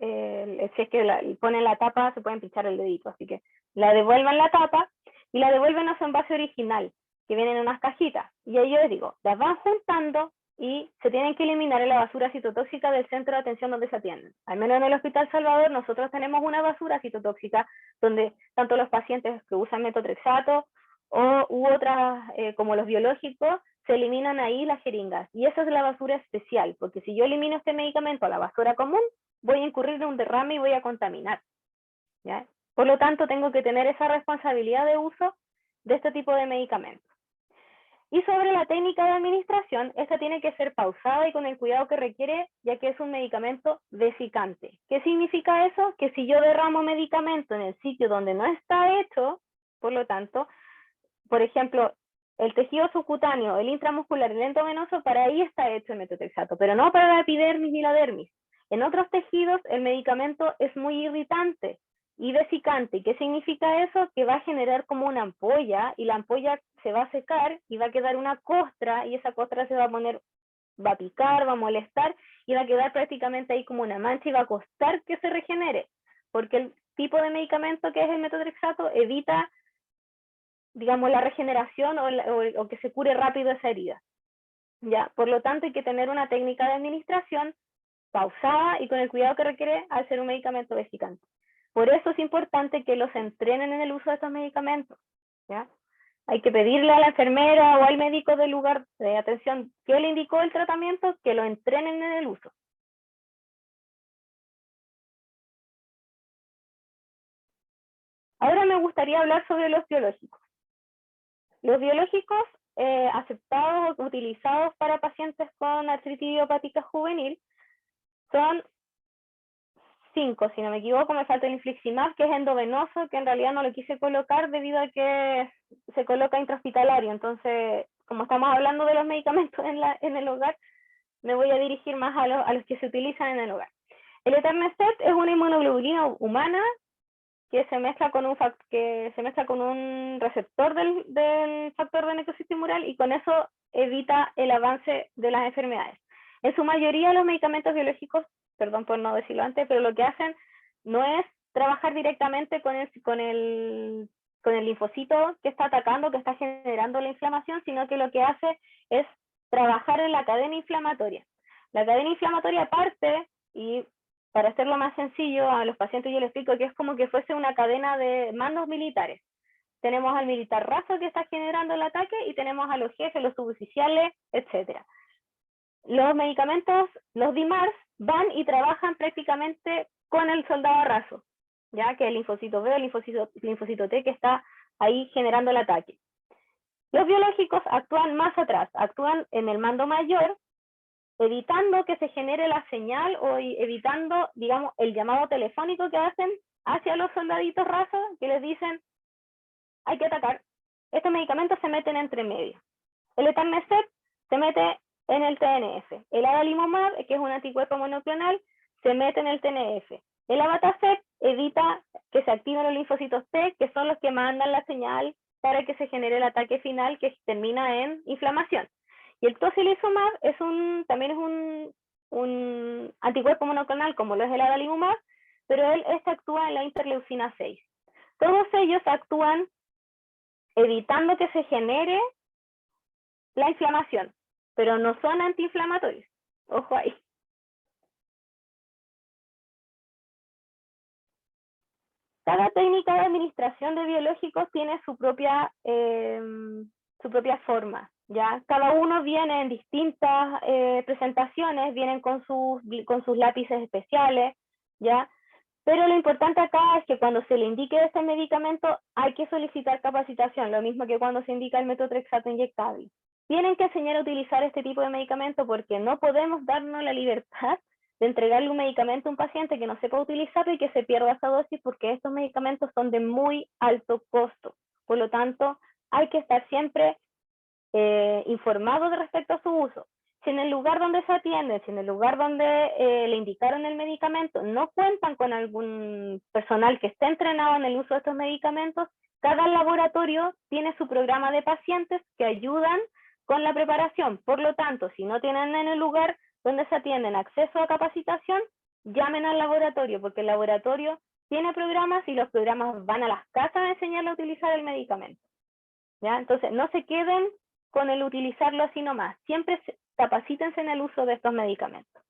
Speaker 2: si es que ponen la tapa se pueden pinchar el dedito, así que la devuelvan la tapa y la devuelven a su envase original, que vienen en unas cajitas, y ahí yo les digo, las van juntando y se tienen que eliminar en la basura citotóxica del centro de atención donde se atienden. Al menos en el Hospital Salvador nosotros tenemos una basura citotóxica donde tanto los pacientes que usan metotrexato u otras como los biológicos, se eliminan ahí las jeringas. Y esa es la basura especial, porque si yo elimino este medicamento a la basura común, voy a incurrir en un derrame y voy a contaminar, ¿ya? Por lo tanto, tengo que tener esa responsabilidad de uso de este tipo de medicamentos. Y sobre la técnica de administración, esta tiene que ser pausada y con el cuidado que requiere, ya que es un medicamento vesicante. ¿Qué significa eso? Que si yo derramo medicamento en el sitio donde no está hecho, por lo tanto, por ejemplo, el tejido subcutáneo, el intramuscular, el endovenoso, para ahí está hecho el metotrexato, pero no para la epidermis ni la dermis. En otros tejidos el medicamento es muy irritante y vesicante. ¿Qué significa eso? Que va a generar como una ampolla y la ampolla se va a secar y va a quedar una costra y esa costra se va a poner, va a picar, va a molestar y va a quedar prácticamente ahí como una mancha y va a costar que se regenere, porque el tipo de medicamento que es el metotrexato evita, digamos, la regeneración o que se cure rápido esa herida. ¿Ya? Por lo tanto, hay que tener una técnica de administración pausada y con el cuidado que requiere al ser un medicamento vesicante. Por eso es importante que los entrenen en el uso de estos medicamentos. ¿Ya? Hay que pedirle a la enfermera o al médico del lugar de atención que le indicó el tratamiento, que lo entrenen en el uso. Ahora me gustaría hablar sobre los biológicos. Los biológicos aceptados o utilizados para pacientes con artritis idiopática juvenil son 5, si no me equivoco. Me falta el infliximab, que es endovenoso, que en realidad no lo quise colocar debido a que se coloca intrahospitalario. Entonces, como estamos hablando de los medicamentos en el hogar, me voy a dirigir más a los que se utilizan en el hogar. El etanercept es una inmunoglobulina humana que se mezcla con un receptor del factor de necrosis tumoral y con eso evita el avance de las enfermedades. En su mayoría los medicamentos biológicos, perdón por no decirlo antes, pero lo que hacen no es trabajar directamente con el linfocito que está atacando, que está generando la inflamación, sino que lo que hace es trabajar en la cadena inflamatoria. La cadena inflamatoria parte, y para hacerlo más sencillo, a los pacientes yo les explico que es como que fuese una cadena de mandos militares. Tenemos al militar raso que está generando el ataque y tenemos a los jefes, los suboficiales, etc. Los medicamentos, los DIMARS, van y trabajan prácticamente con el soldado raso, ya que el linfocito B, el linfocito T que está ahí generando el ataque. Los biológicos actúan más atrás, actúan en el mando mayor, evitando que se genere la señal o evitando, digamos, el llamado telefónico que hacen hacia los soldaditos rasos que les dicen hay que atacar. Estos medicamentos se meten entre medio. El etanercept se mete en el TNF. El adalimumab, que es un anticuerpo monoclonal, se mete en el TNF. El abatacept evita que se activen los linfocitos T, que son los que mandan la señal para que se genere el ataque final que termina en inflamación. Y el tocilizumab también es un anticuerpo monoclonal, como lo es el adalimumab, pero este actúa en la interleucina 6. Todos ellos actúan evitando que se genere la inflamación, pero no son antiinflamatorios. Ojo ahí. Cada técnica de administración de biológicos tiene su propia forma. ¿Ya? Cada uno viene en distintas presentaciones, vienen con sus lápices especiales, ¿ya? Pero lo importante acá es que cuando se le indique este medicamento hay que solicitar capacitación, lo mismo que cuando se indica el metotrexato inyectable. Tienen que enseñar a utilizar este tipo de medicamento porque no podemos darnos la libertad de entregarle un medicamento a un paciente que no sepa utilizarlo y que se pierda esa dosis porque estos medicamentos son de muy alto costo. Por lo tanto, hay que estar siempre informado respecto a su uso. Si en el lugar donde se atiende, si en el lugar donde le indicaron el medicamento no cuentan con algún personal que esté entrenado en el uso de estos medicamentos, cada laboratorio tiene su programa de pacientes que ayudan con la preparación. Por lo tanto, si no tienen en el lugar donde se atienden acceso a capacitación, llamen al laboratorio, porque el laboratorio tiene programas y los programas van a las casas a enseñarle a utilizar el medicamento. ¿Ya? Entonces, no se queden con el utilizarlo así nomás. Siempre capacítense en el uso de estos medicamentos.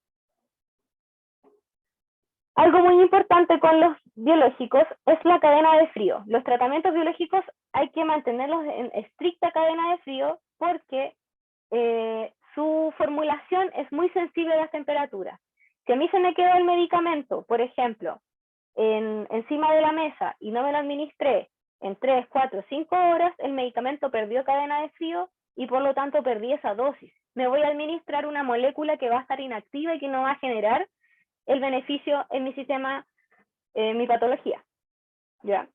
Speaker 2: Algo muy importante con los biológicos es la cadena de frío. Los tratamientos biológicos hay que mantenerlos en estricta cadena de frío porque su formulación es muy sensible a las temperaturas. Si a mí se me queda el medicamento, por ejemplo, encima de la mesa y no me lo administré en 3, 4, 5 horas, el medicamento perdió cadena de frío y por lo tanto perdí esa dosis. Me voy a administrar una molécula que va a estar inactiva y que no va a generar el beneficio en mi sistema, en mi patología. ¿Ya?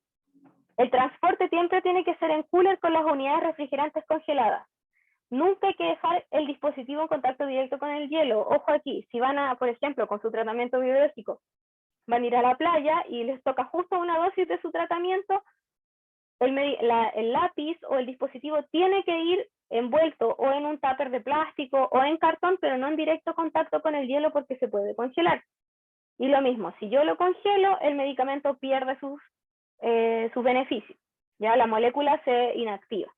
Speaker 2: El transporte siempre tiene que ser en cooler con las unidades refrigerantes congeladas. Nunca hay que dejar el dispositivo en contacto directo con el hielo. Ojo aquí, si van a, por ejemplo, con su tratamiento biológico, van a ir a la playa y les toca justo una dosis de su tratamiento, el lápiz o el dispositivo tiene que ir envuelto o en un tupper de plástico o en cartón, pero no en directo contacto con el hielo porque se puede congelar. Y lo mismo, si yo lo congelo, el medicamento pierde sus beneficios, ya la molécula se inactiva.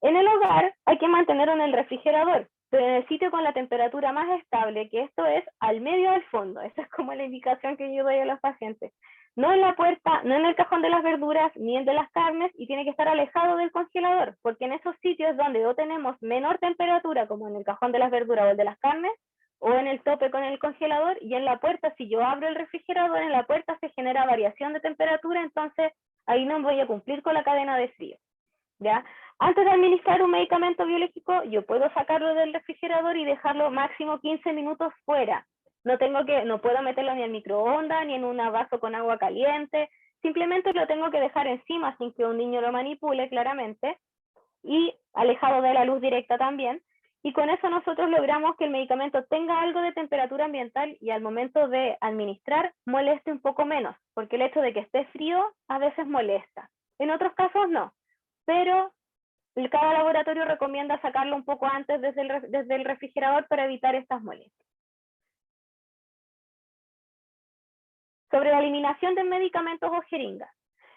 Speaker 2: En el hogar hay que mantenerlo en el refrigerador, pero en el sitio con la temperatura más estable, que esto es al medio del fondo. Esa es como la indicación que yo doy a los pacientes. No en la puerta, no en el cajón de las verduras, ni en de las carnes, y tiene que estar alejado del congelador, porque en esos sitios donde o tenemos menor temperatura, como en el cajón de las verduras o el de las carnes, o en el tope con el congelador, y en la puerta, si yo abro el refrigerador, en la puerta se genera variación de temperatura, entonces ahí no voy a cumplir con la cadena de frío, ¿ya? Antes de administrar un medicamento biológico, yo puedo sacarlo del refrigerador y dejarlo máximo 15 minutos fuera. No puedo meterlo ni en microondas, ni en un vaso con agua caliente, simplemente lo tengo que dejar encima sin que un niño lo manipule claramente, y alejado de la luz directa también, y con eso nosotros logramos que el medicamento tenga algo de temperatura ambiental y al momento de administrar moleste un poco menos, porque el hecho de que esté frío a veces molesta. En otros casos no, pero cada laboratorio recomienda sacarlo un poco antes desde el refrigerador para evitar estas molestias. Sobre la eliminación de medicamentos o jeringas.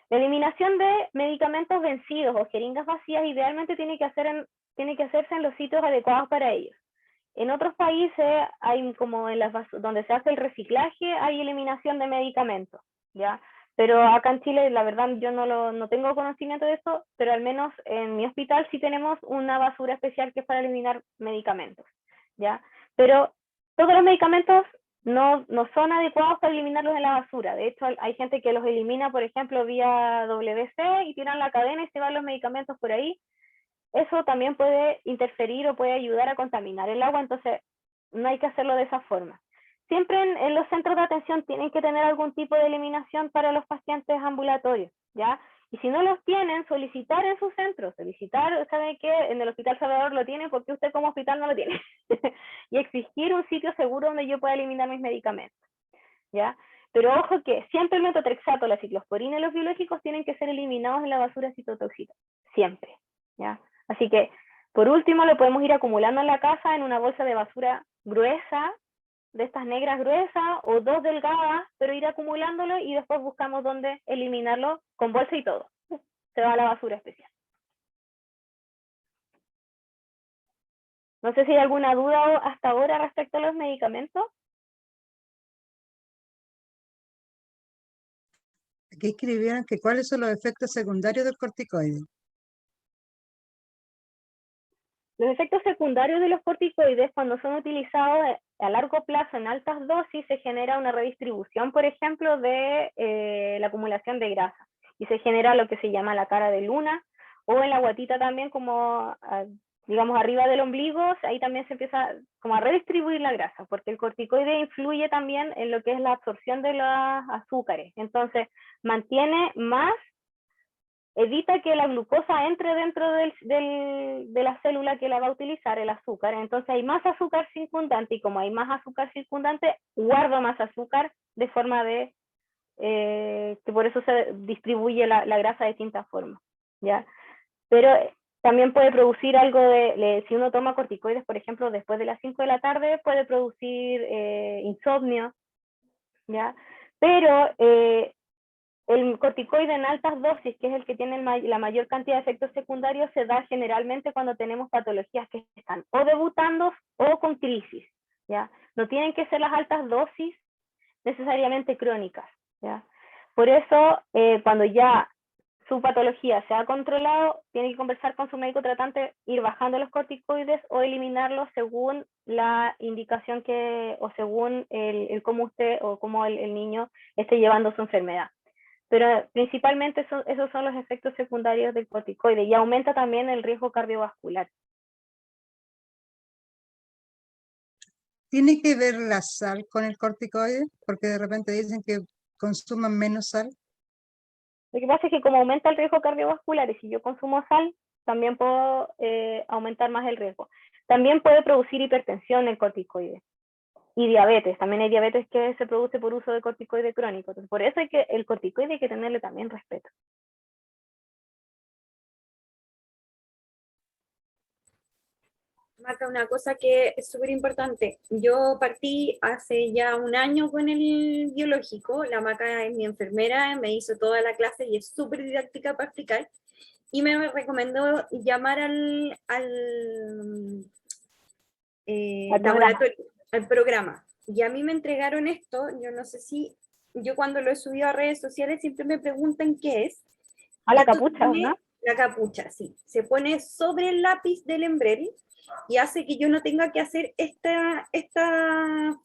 Speaker 2: La eliminación de medicamentos vencidos o jeringas vacías idealmente tiene que hacerse en los sitios adecuados para ellos. En otros países, hay como donde se hace el reciclaje, hay eliminación de medicamentos, ¿ya? Pero acá en Chile, la verdad, yo no tengo conocimiento de eso, pero al menos en mi hospital sí tenemos una basura especial que es para eliminar medicamentos, ¿ya? Pero todos los medicamentos no son adecuados para eliminarlos en la basura. De hecho, hay gente que los elimina, por ejemplo, vía WC y tiran la cadena y se van los medicamentos por ahí. Eso también puede interferir o puede ayudar a contaminar el agua, entonces no hay que hacerlo de esa forma. Siempre en los centros de atención tienen que tener algún tipo de eliminación para los pacientes ambulatorios, ¿ya? Y si no los tienen, solicitar en su centro, ¿sabe qué? En el Hospital Salvador lo tienen, porque usted como hospital no lo tiene. Y exigir un sitio seguro donde yo pueda eliminar mis medicamentos, ¿ya? Pero ojo que siempre el metotrexato, la ciclosporina y los biológicos tienen que ser eliminados en la basura citotóxica, siempre, ¿ya? Así que, por último, lo podemos ir acumulando en la casa en una bolsa de basura gruesa, de estas negras gruesas, o 2 delgadas, pero ir acumulándolo y después buscamos dónde eliminarlo con bolsa y todo. Se va a la basura especial. No sé si hay alguna duda hasta ahora respecto a los medicamentos.
Speaker 1: Aquí escribieron que cuáles son los efectos secundarios del corticoide.
Speaker 2: Los efectos secundarios de los corticoides, cuando son utilizados a largo plazo en altas dosis, se genera una redistribución, por ejemplo, de la acumulación de grasa. Y se genera lo que se llama la cara de luna, o en la guatita también, como digamos arriba del ombligo, ahí también se empieza como a redistribuir la grasa, porque el corticoide influye también en lo que es la absorción de los azúcares. Entonces, mantiene más, evita que la glucosa entre dentro de la célula que la va a utilizar, el azúcar. Entonces hay más azúcar circundante, y como hay más azúcar circundante, guardo más azúcar, de forma de que por eso se distribuye la grasa de distintas formas, ¿ya? Pero también puede producir algo si uno toma corticoides, por ejemplo, después de las 5 de la tarde, puede producir insomnio, ¿ya? Pero el corticoide en altas dosis, que es el que tiene la mayor cantidad de efectos secundarios, se da generalmente cuando tenemos patologías que están o debutando o con crisis, ¿ya? No tienen que ser las altas dosis necesariamente crónicas, ¿ya? Por eso, cuando ya su patología se ha controlado, tiene que conversar con su médico tratante, ir bajando los corticoides o eliminarlos según la indicación o según el cómo usted o cómo el niño esté llevando su enfermedad. Pero principalmente esos son los efectos secundarios del corticoide, y aumenta también el riesgo cardiovascular.
Speaker 1: ¿Tiene que ver la sal con el corticoide? Porque de repente dicen que consuman menos sal.
Speaker 2: Lo que pasa es que como aumenta el riesgo cardiovascular y si yo consumo sal, también puedo aumentar más el riesgo. También puede producir hipertensión el corticoide. Y diabetes, también hay diabetes que se produce por uso de corticoide crónico. Entonces, por eso el corticoide hay que tenerle también respeto.
Speaker 3: Maca, una cosa que es súper importante. Yo partí hace ya un año con el biológico. La Maca es mi enfermera, me hizo toda la clase y es súper didáctica para explicar. Y me recomendó llamar al laboratorio, al programa. Y a mí me entregaron esto, yo no sé si, yo cuando lo he subido a redes sociales siempre me preguntan qué es.
Speaker 2: A la
Speaker 3: Esto
Speaker 2: capucha, ¿no?
Speaker 3: La capucha, sí. Se pone sobre el lápiz del Embrel y hace que yo no tenga que hacer esta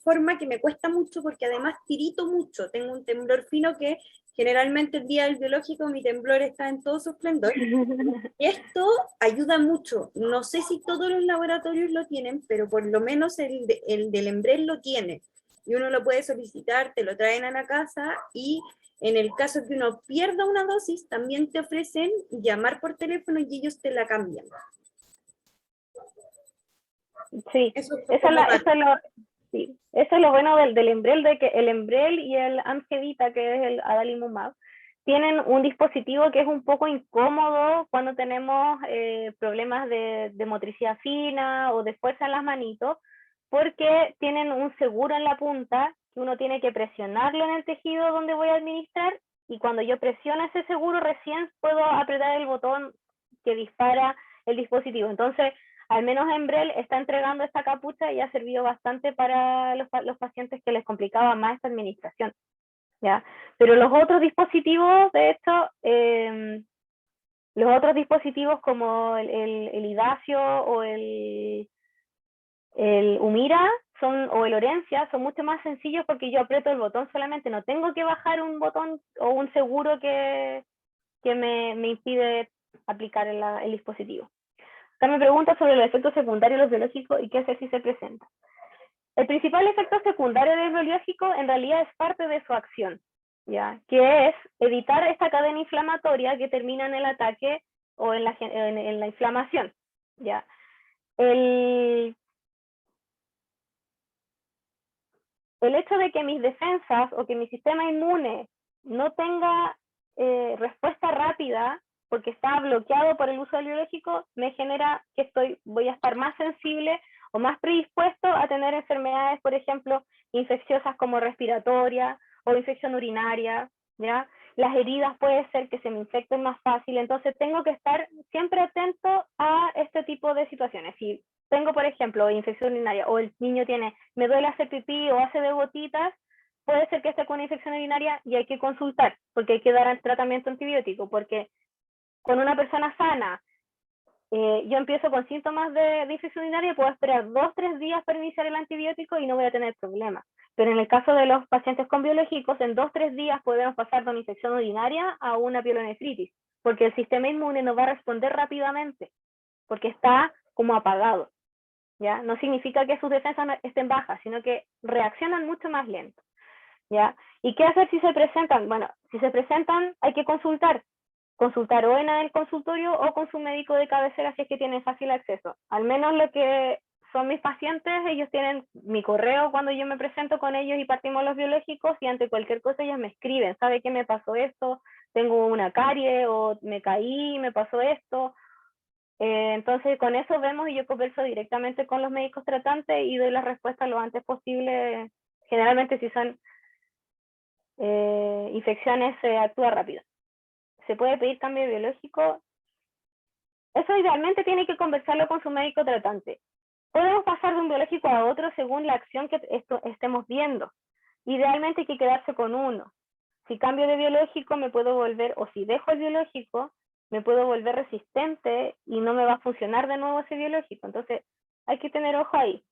Speaker 3: forma que me cuesta mucho porque además tirito mucho. Tengo un temblor fino que generalmente el día del biológico mi temblor está en todo su esplendor. Y esto ayuda mucho. No sé si todos los laboratorios lo tienen, pero por lo menos el del Embrel lo tiene. Y uno lo puede solicitar, te lo traen a la casa y en el caso que uno pierda una dosis, también te ofrecen llamar por teléfono y ellos te la cambian.
Speaker 2: Sí,
Speaker 3: Eso
Speaker 2: eso es lo bueno del Embrel, de que el Embrel y el Amgevita, que es el adalimumab, tienen un dispositivo que es un poco incómodo cuando tenemos problemas de motricidad fina o de fuerza en las manitos, porque tienen un seguro en la punta que uno tiene que presionarlo en el tejido donde voy a administrar y cuando yo presiono ese seguro recién puedo apretar el botón que dispara el dispositivo. Entonces, al menos Embrel está entregando esta capucha y ha servido bastante para los pacientes que les complicaba más esta administración. ¿Ya? Pero los otros dispositivos, de hecho, los otros dispositivos como el Idacio o el Humira o el Orencia son mucho más sencillos porque yo aprieto el botón solamente, no tengo que bajar un botón o un seguro que me impide aplicar el dispositivo. Acá me pregunta sobre los efectos secundarios de los biológicos y qué hacer si se presentan. El principal efecto secundario del biológico en realidad es parte de su acción, ¿ya? Que es evitar esta cadena inflamatoria que termina en el ataque o en la inflamación, ¿ya? El hecho de que mis defensas o que mi sistema inmune no tenga respuesta rápida porque está bloqueado por el uso del biológico, me genera que voy a estar más sensible o más predispuesto a tener enfermedades, por ejemplo, infecciosas como respiratoria o infección urinaria, ¿ya? Las heridas puede ser que se me infecten más fácil, entonces tengo que estar siempre atento a este tipo de situaciones. Si tengo, por ejemplo, infección urinaria o el niño me duele hacer pipí o hace de gotitas, puede ser que esté con infección urinaria y hay que consultar, porque hay que dar tratamiento antibiótico, porque con una persona sana, yo empiezo con síntomas de infección urinaria, puedo esperar 2-3 días para iniciar el antibiótico y no voy a tener problemas. Pero en el caso de los pacientes con biológicos, en 2-3 días podemos pasar de una infección urinaria a una pielonefritis, porque el sistema inmune no va a responder rápidamente, porque está como apagado. ¿Ya? No significa que sus defensas estén bajas, sino que reaccionan mucho más lento. ¿Ya? ¿Y qué hacer si se presentan? Bueno, si se presentan hay que consultar o en el consultorio o con su médico de cabecera si es que tienen fácil acceso. Al menos lo que son mis pacientes, ellos tienen mi correo cuando yo me presento con ellos y partimos los biológicos y ante cualquier cosa ellos me escriben, ¿sabe qué me pasó esto? Tengo una carie o me caí, me pasó esto. Entonces con eso vemos y yo converso directamente con los médicos tratantes y doy la respuesta lo antes posible. Generalmente si son infecciones se actúa rápido. Se puede pedir cambio biológico. Eso idealmente tiene que conversarlo con su médico tratante. Podemos pasar de un biológico a otro según la acción que estemos viendo. Idealmente hay que quedarse con uno. Si cambio de biológico me puedo volver, o si dejo el biológico, me puedo volver resistente y no me va a funcionar de nuevo ese biológico. Entonces hay que tener ojo ahí.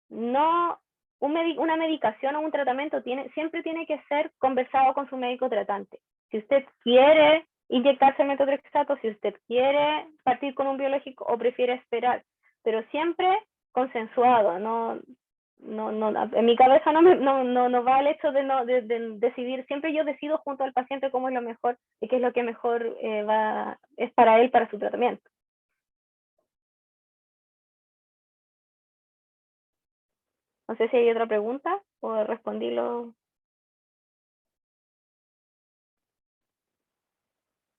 Speaker 2: No, una medicación o un tratamiento siempre tiene que ser conversado con su médico tratante. Si usted quiere inyectarse metotrexato, si usted quiere partir con un biológico o prefiere esperar, pero siempre consensuado, no en mi cabeza no va el hecho de decidir, siempre yo decido junto al paciente cómo es lo mejor y qué es lo que mejor es para él, para su tratamiento. No sé si hay otra pregunta o respondí lo...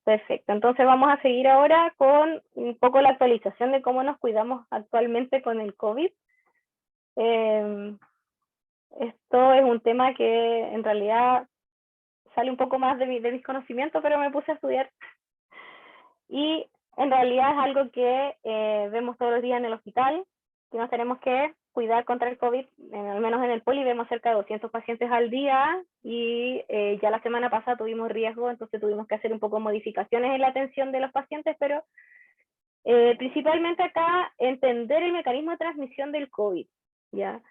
Speaker 2: Perfecto, entonces vamos a seguir ahora con un poco la actualización de cómo nos cuidamos actualmente con el COVID. Esto es un tema que en realidad sale un poco más de mis conocimientos, pero me puse a estudiar. Y en realidad es algo que vemos todos los días en el hospital, que nos tenemos que cuidar contra el COVID, al menos en el poli vemos cerca de 200 pacientes al día y ya la semana pasada tuvimos riesgo, entonces tuvimos que hacer un poco modificaciones en la atención de los pacientes, pero principalmente acá entender el mecanismo de transmisión del COVID, ¿ya?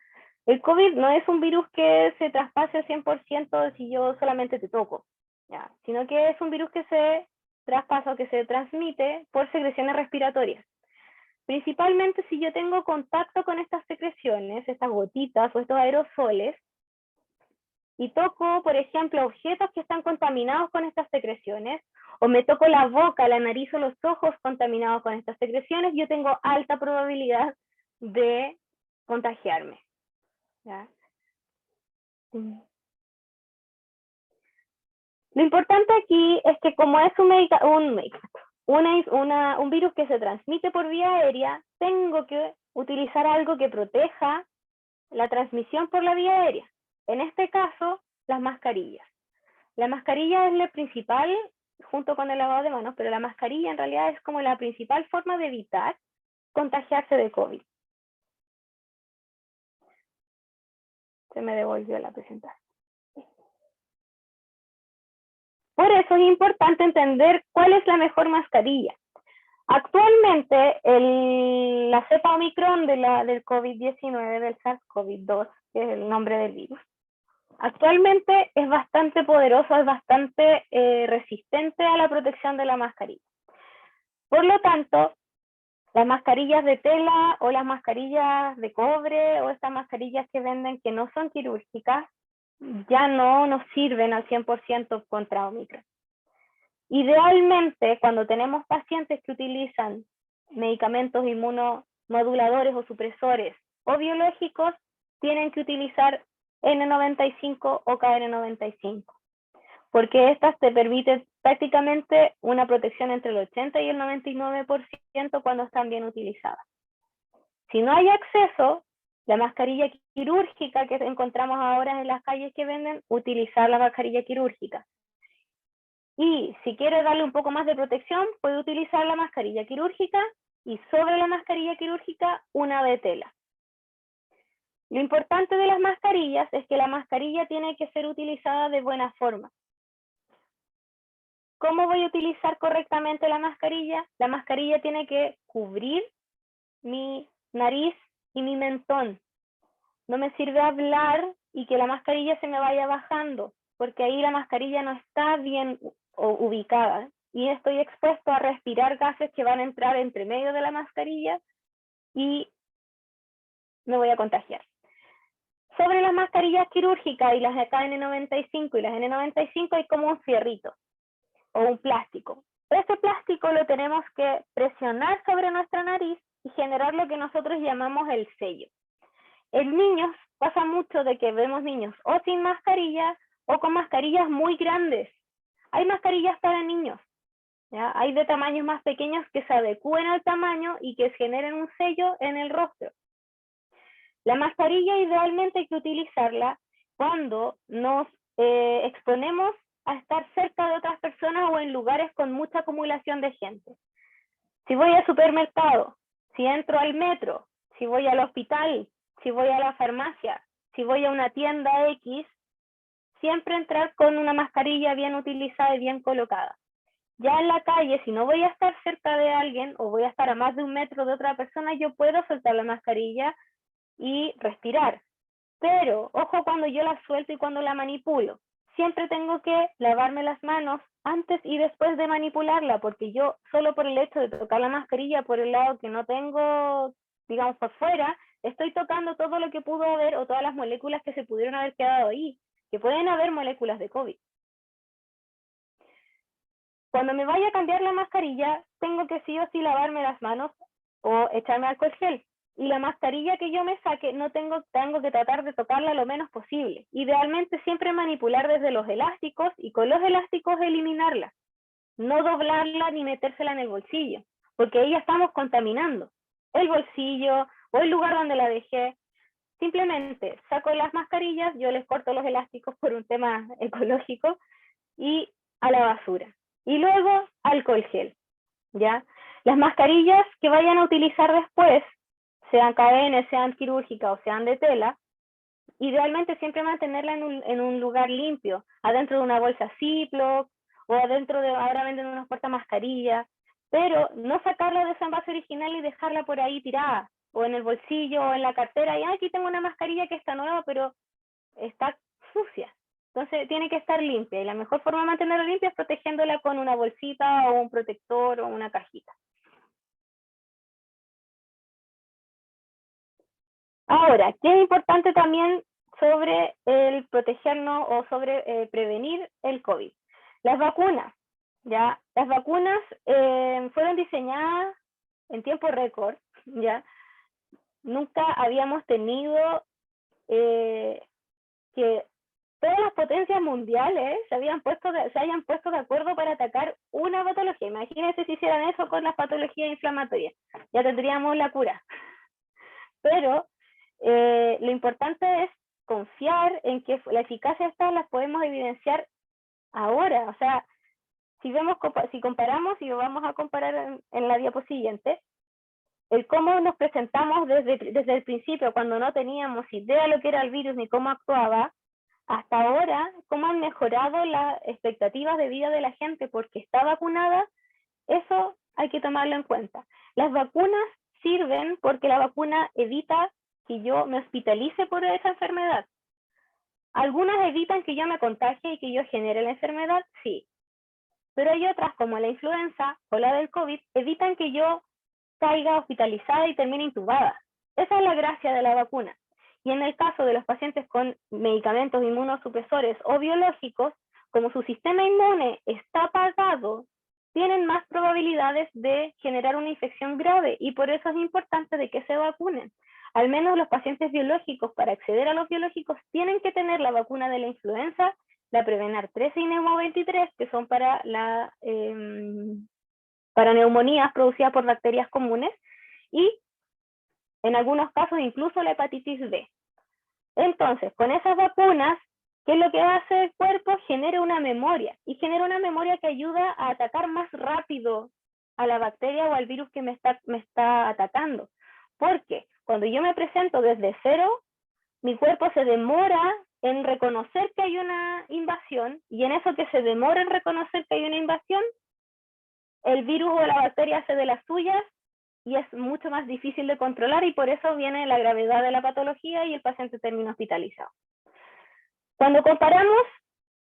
Speaker 2: El COVID no es un virus que se traspase al 100% si yo solamente te toco, ¿ya? Sino que es un virus que se traspasa o que se transmite por secreciones respiratorias. Principalmente si yo tengo contacto con estas secreciones, estas gotitas o estos aerosoles, y toco, por ejemplo, objetos que están contaminados con estas secreciones, o me toco la boca, la nariz o los ojos contaminados con estas secreciones, yo tengo alta probabilidad de contagiarme, ¿ya? Lo importante aquí es que como es un virus que se transmite por vía aérea, tengo que utilizar algo que proteja la transmisión por la vía aérea. En este caso, las mascarillas. La mascarilla es la principal, junto con el lavado de manos, pero la mascarilla en realidad es como la principal forma de evitar contagiarse de COVID. Se me devolvió la presentación. Por eso es importante entender cuál es la mejor mascarilla. Actualmente, la cepa Omicron del COVID-19, del SARS-CoV-2, que es el nombre del virus, actualmente es bastante poderoso, es bastante resistente a la protección de la mascarilla. Por lo tanto, las mascarillas de tela o las mascarillas de cobre o estas mascarillas que venden que no son quirúrgicas, ya no nos sirven al 100% contra Omicron. Idealmente, cuando tenemos pacientes que utilizan medicamentos inmunomoduladores o supresores o biológicos, tienen que utilizar N95 o KN95, porque estas te permiten prácticamente una protección entre el 80 y el 99% cuando están bien utilizadas. Si no hay acceso, la mascarilla quirúrgica que encontramos ahora en las calles que venden, utilizar la mascarilla quirúrgica. Y si quiere darle un poco más de protección, puede utilizar la mascarilla quirúrgica y sobre la mascarilla quirúrgica una de tela. Lo importante de las mascarillas es que la mascarilla tiene que ser utilizada de buena forma. ¿Cómo voy a utilizar correctamente la mascarilla? La mascarilla tiene que cubrir mi nariz y mi mentón. No me sirve hablar y que la mascarilla se me vaya bajando, porque ahí la mascarilla no está bien ubicada y estoy expuesto a respirar gases que van a entrar entre medio de la mascarilla y me voy a contagiar. Sobre las mascarillas quirúrgicas y las de KN95 y las N95 hay como un fierrito o un plástico. Este plástico lo tenemos que presionar sobre nuestra nariz y generar lo que nosotros llamamos el sello. En niños pasa mucho de que vemos niños o sin mascarilla o con mascarillas muy grandes. Hay mascarillas para niños, ¿ya? Hay de tamaños más pequeños que se adecúen al tamaño y que generen un sello en el rostro. La mascarilla idealmente hay que utilizarla cuando nos exponemos a estar cerca de otras personas o en lugares con mucha acumulación de gente. Si voy al supermercado, si entro al metro, si voy al hospital, si voy a la farmacia, si voy a una tienda X, siempre entrar con una mascarilla bien utilizada y bien colocada. Ya en la calle, si no voy a estar cerca de alguien o voy a estar a más de 1 metro de otra persona, yo puedo soltar la mascarilla y respirar. Pero, ojo cuando yo la suelto y cuando la manipulo. Siempre tengo que lavarme las manos antes y después de manipularla, porque yo solo por el hecho de tocar la mascarilla por el lado que no tengo digamos, por fuera, estoy tocando todo lo que pudo haber o todas las moléculas que se pudieron haber quedado ahí, que pueden haber moléculas de COVID. Cuando me vaya a cambiar la mascarilla, tengo que sí o sí lavarme las manos o echarme alcohol gel. Y la mascarilla que yo me saque, tengo que tratar de tocarla lo menos posible. Idealmente siempre manipular desde los elásticos y con los elásticos eliminarla. No doblarla ni metérsela en el bolsillo, porque ahí ya estamos contaminando el bolsillo o el lugar donde la dejé. Simplemente saco las mascarillas, yo les corto los elásticos por un tema ecológico y a la basura. Y luego alcohol gel, ¿ya? Las mascarillas que vayan a utilizar después, sean KN, sean quirúrgicas o sean de tela, idealmente siempre mantenerla en un lugar limpio, adentro de una bolsa Ziploc o adentro de, ahora venden unas portamascarillas, pero no sacarla de su envase original y dejarla por ahí tirada, o en el bolsillo o en la cartera, y aquí tengo una mascarilla que está nueva, pero está sucia. Entonces tiene que estar limpia, y la mejor forma de mantenerla limpia es protegiéndola con una bolsita o un protector o una cajita. Ahora, ¿qué es importante también sobre el protegernos o sobre prevenir el COVID? Las vacunas, ¿ya? Las vacunas fueron diseñadas en tiempo récord, ¿ya? Nunca habíamos tenido que todas las potencias mundiales se hayan puesto de acuerdo para atacar una patología. Imagínense si hicieran eso con las patologías inflamatorias. Ya tendríamos la cura. Pero lo importante es confiar en que la eficacia de estas las podemos evidenciar ahora. O sea, si comparamos, y lo vamos a comparar en la diapo siguiente, el cómo nos presentamos desde el principio, cuando no teníamos idea de lo que era el virus ni cómo actuaba, hasta ahora, cómo han mejorado las expectativas de vida de la gente porque está vacunada, eso hay que tomarlo en cuenta. Las vacunas sirven porque la vacuna evita que yo me hospitalice por esa enfermedad. Algunas evitan que yo me contagie y que yo genere la enfermedad, sí. Pero hay otras, como la influenza o la del COVID, evitan que yo caiga hospitalizada y termine intubada. Esa es la gracia de la vacuna. Y en el caso de los pacientes con medicamentos inmunosupresores o biológicos, como su sistema inmune está apagado, tienen más probabilidades de generar una infección grave, y por eso es importante de que se vacunen. Al menos los pacientes biológicos, para acceder a los biológicos, tienen que tener la vacuna de la influenza, la Prevenar 13 y Neumo 23, que son para neumonías producidas por bacterias comunes, y en algunos casos incluso la hepatitis B. Entonces, con esas vacunas, ¿qué es lo que hace el cuerpo? Genera una memoria, y genera una memoria que ayuda a atacar más rápido a la bacteria o al virus que me está atacando. Porque cuando yo me presento desde cero, mi cuerpo se demora en reconocer que hay una invasión, y en eso que se demora en reconocer que hay una invasión, el virus o la bacteria hace de las suyas y es mucho más difícil de controlar, y por eso viene la gravedad de la patología y el paciente termina hospitalizado. Cuando comparamos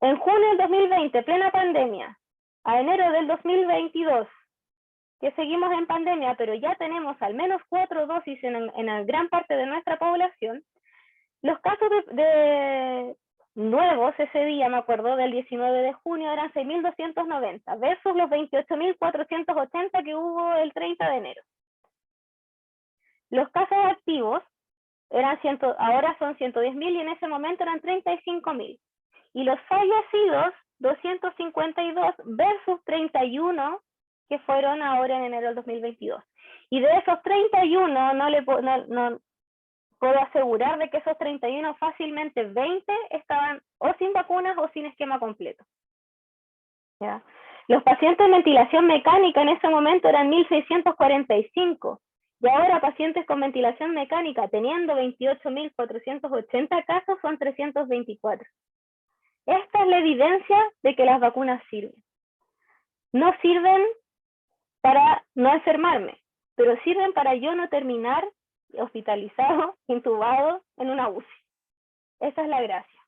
Speaker 2: en junio del 2020, plena pandemia, a enero del 2022, que seguimos en pandemia, pero ya tenemos al menos 4 dosis en gran parte de nuestra población, los casos de nuevos ese día, me acuerdo, del 19 de junio, eran 6.290 versus los 28.480 que hubo el 30 de enero. Los casos activos ahora son 110.000 y en ese momento eran 35.000. Y los fallecidos, 252 versus 31 que fueron ahora en enero del 2022. Y de esos 31, no puedo asegurar de que esos 31 fácilmente 20 estaban o sin vacunas o sin esquema completo. ¿Ya? Los pacientes en ventilación mecánica en ese momento eran 1.645. Y ahora pacientes con ventilación mecánica, teniendo 28.480 casos, son 324. Esta es la evidencia de que las vacunas sirven. No sirven para no enfermarme, pero sirven para yo no terminar hospitalizado, intubado en una UCI. Esa es la gracia.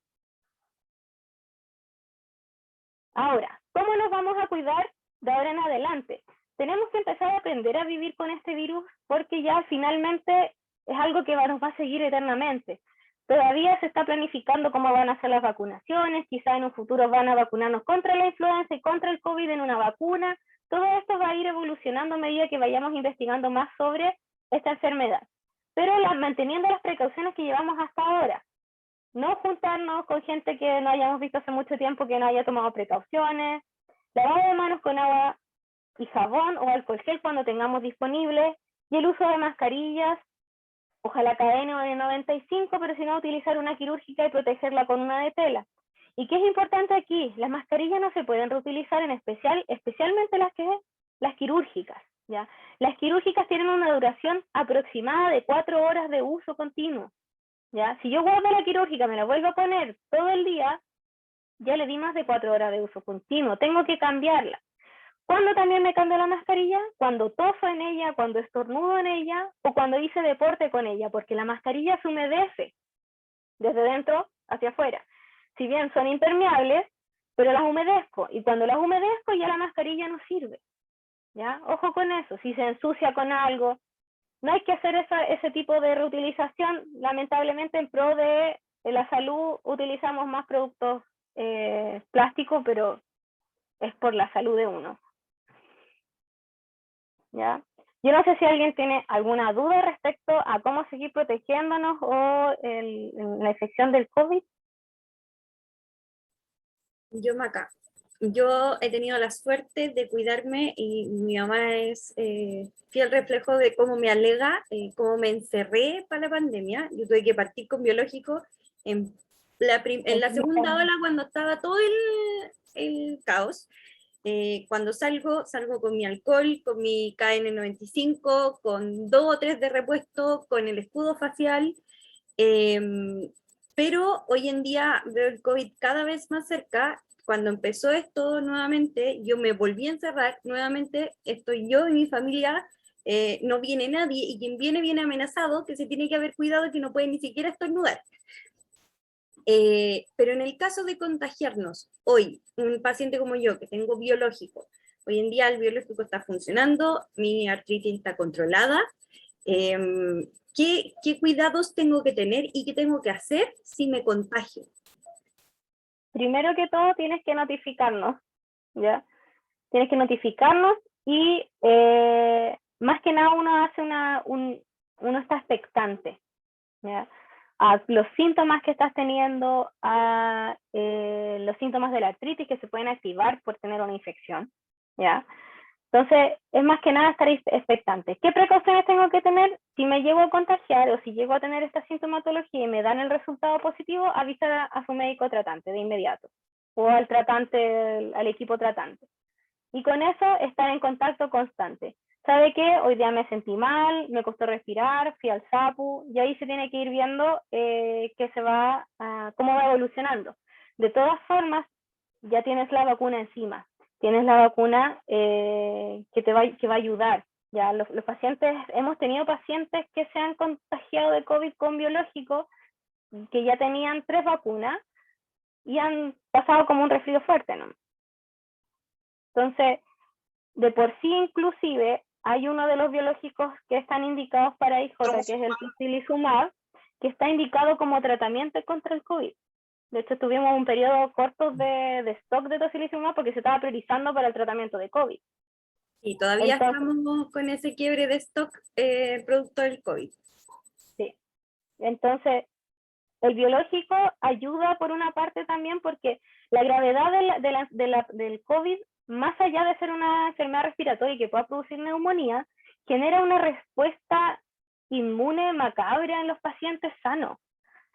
Speaker 2: Ahora, ¿cómo nos vamos a cuidar de ahora en adelante? Tenemos que empezar a aprender a vivir con este virus porque ya finalmente es algo que nos va a seguir eternamente. Todavía se está planificando cómo van a ser las vacunaciones, quizá en un futuro van a vacunarnos contra la influenza y contra el COVID en una vacuna. Todo esto va a ir evolucionando a medida que vayamos investigando más sobre esta enfermedad. Pero manteniendo las precauciones que llevamos hasta ahora. No juntarnos con gente que no hayamos visto hace mucho tiempo, que no haya tomado precauciones. Lavado de manos con agua y jabón o alcohol gel cuando tengamos disponible. Y el uso de mascarillas. Ojalá KN95, pero si no, utilizar una quirúrgica y protegerla con una de tela. ¿Y qué es importante aquí? Las mascarillas no se pueden reutilizar, especialmente las quirúrgicas, ¿ya? Las quirúrgicas tienen una duración aproximada de 4 horas de uso continuo, ¿ya? Si yo guardo la quirúrgica, me la vuelvo a poner todo el día, ya le di más de 4 horas de uso continuo, tengo que cambiarla. ¿Cuándo también me cambio la mascarilla? Cuando toso en ella, cuando estornudo en ella o cuando hice deporte con ella, porque la mascarilla se humedece desde dentro hacia afuera. Si bien son impermeables, pero las humedezco y cuando las humedezco ya la mascarilla no sirve. ¿Ya? Ojo con eso, si se ensucia con algo, no hay que hacer ese tipo de reutilización. Lamentablemente en pro de la salud utilizamos más productos plásticos, pero es por la salud de uno. ¿Ya? Yo no sé si alguien tiene alguna duda respecto a cómo seguir protegiéndonos o la infección del COVID.
Speaker 3: Yo, Maca, yo he tenido la suerte de cuidarme y mi mamá es fiel reflejo de cómo me alega, cómo me encerré para la pandemia. Yo tuve que partir con biológico en la segunda ola cuando estaba todo el caos. Cuando salgo con mi alcohol, con mi KN95, con 2 o 3 de repuesto, con el escudo facial, pero hoy en día veo el COVID cada vez más cerca. Cuando empezó esto nuevamente, yo me volví a encerrar, nuevamente estoy yo y mi familia, no viene nadie, y quien viene, viene amenazado, que se tiene que haber cuidado, que no puede ni siquiera estornudar. Pero en el caso de contagiarnos hoy, un paciente como yo, que tengo biológico, hoy en día el biológico está funcionando, mi artritis está controlada, ¿qué cuidados tengo que tener y qué tengo que hacer si me contagio?
Speaker 2: Primero que todo tienes que notificarnos, ¿ya? Tienes que notificarnos y más que nada uno hace uno está expectante, ¿ya? A los síntomas que estás teniendo, a los síntomas de la artritis que se pueden activar por tener una infección, ¿ya? Entonces, es más que nada estar expectante. ¿Qué precauciones tengo que tener? Si me llego a contagiar o si llego a tener esta sintomatología y me dan el resultado positivo, avisar a su médico tratante de inmediato o al tratante, al equipo tratante. Y con eso estar en contacto constante. ¿Sabe qué? Hoy día me sentí mal, me costó respirar, fui al SAPU, y ahí se tiene que ir viendo cómo va evolucionando. De todas formas, ya tienes la vacuna encima, tienes la vacuna que va a ayudar. Ya los pacientes, hemos tenido pacientes que se han contagiado de COVID con biológico, que ya tenían 3 vacunas y han pasado como un resfrío fuerte, ¿no? Entonces, de por sí inclusive, hay uno de los biológicos que están indicados para IJ, que es el tocilizumab, que está indicado como tratamiento contra el COVID. De hecho, tuvimos un periodo corto de stock de tocilizumab porque se estaba priorizando para el tratamiento de COVID.
Speaker 3: Y todavía estamos con ese quiebre de stock producto del COVID.
Speaker 2: Sí. Entonces, el biológico ayuda por una parte también porque la gravedad del COVID, más allá de ser una enfermedad respiratoria que pueda producir neumonía, genera una respuesta inmune macabra en los pacientes sanos.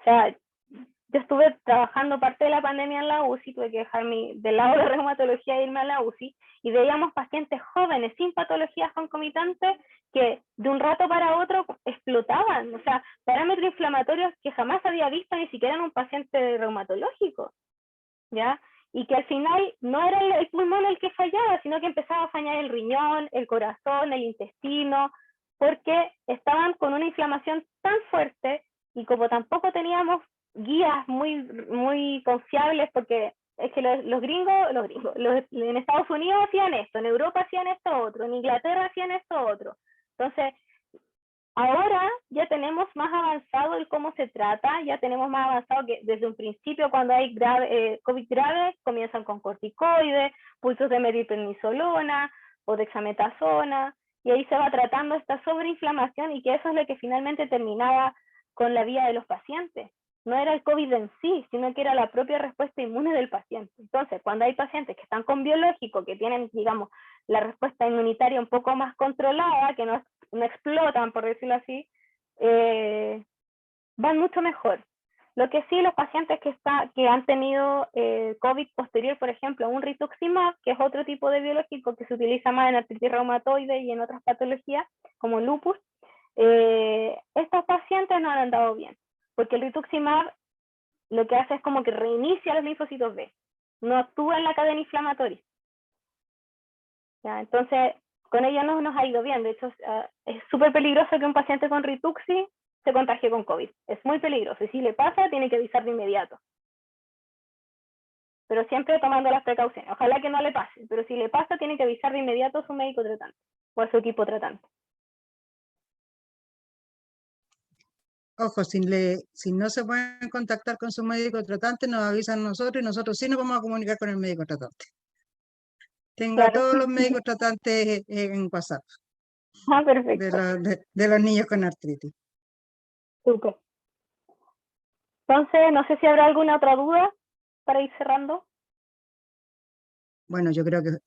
Speaker 2: O sea, yo estuve trabajando parte de la pandemia en la UCI, tuve que dejar del lado de la reumatología e irme a la UCI, y veíamos pacientes jóvenes sin patologías concomitantes que de un rato para otro explotaban, o sea, parámetros inflamatorios que jamás había visto ni siquiera en un paciente reumatológico, ¿ya? Y que al final no era el pulmón el que fallaba, sino que empezaba a fallar el riñón, el corazón, el intestino, porque estaban con una inflamación tan fuerte y como tampoco teníamos guías muy confiables, porque es que los gringos, en Estados Unidos hacían esto, en Europa hacían esto otro, en Inglaterra hacían esto otro. Entonces, ahora ya tenemos más avanzado el cómo se trata, ya tenemos más avanzado que desde un principio cuando hay COVID grave, comienzan con corticoides, pulsos de metilprednisolona o dexametasona, y ahí se va tratando esta sobreinflamación y que eso es lo que finalmente terminaba con la vida de los pacientes. No era el COVID en sí, sino que era la propia respuesta inmune del paciente. Entonces, cuando hay pacientes que están con biológico, que tienen, digamos, la respuesta inmunitaria un poco más controlada, que no explotan, por decirlo así, van mucho mejor. Lo que sí, los pacientes que han tenido COVID posterior, por ejemplo, un rituximab, que es otro tipo de biológico que se utiliza más en artritis reumatoide y en otras patologías, como lupus, estos pacientes no han andado bien, porque el rituximab lo que hace es como que reinicia los linfocitos B, no actúa en la cadena inflamatoria. ¿Ya? Entonces, con ella no nos ha ido bien. De hecho, es súper peligroso que un paciente con rituxi se contagie con COVID. Es muy peligroso. Y si le pasa, tiene que avisar de inmediato. Pero siempre tomando las precauciones. Ojalá que no le pase. Pero si le pasa, tiene que avisar de inmediato a su médico tratante o a su equipo tratante.
Speaker 1: Ojo, si no se pueden contactar con su médico tratante, nos avisan a nosotros y nosotros sí nos vamos a comunicar con el médico tratante. Tengo a
Speaker 2: Claro.
Speaker 1: todos los médicos tratantes en WhatsApp
Speaker 2: Ah, perfecto.
Speaker 1: de los niños con artritis.
Speaker 2: Súper. Entonces, no sé si habrá alguna otra duda para ir cerrando.
Speaker 1: Bueno, yo creo que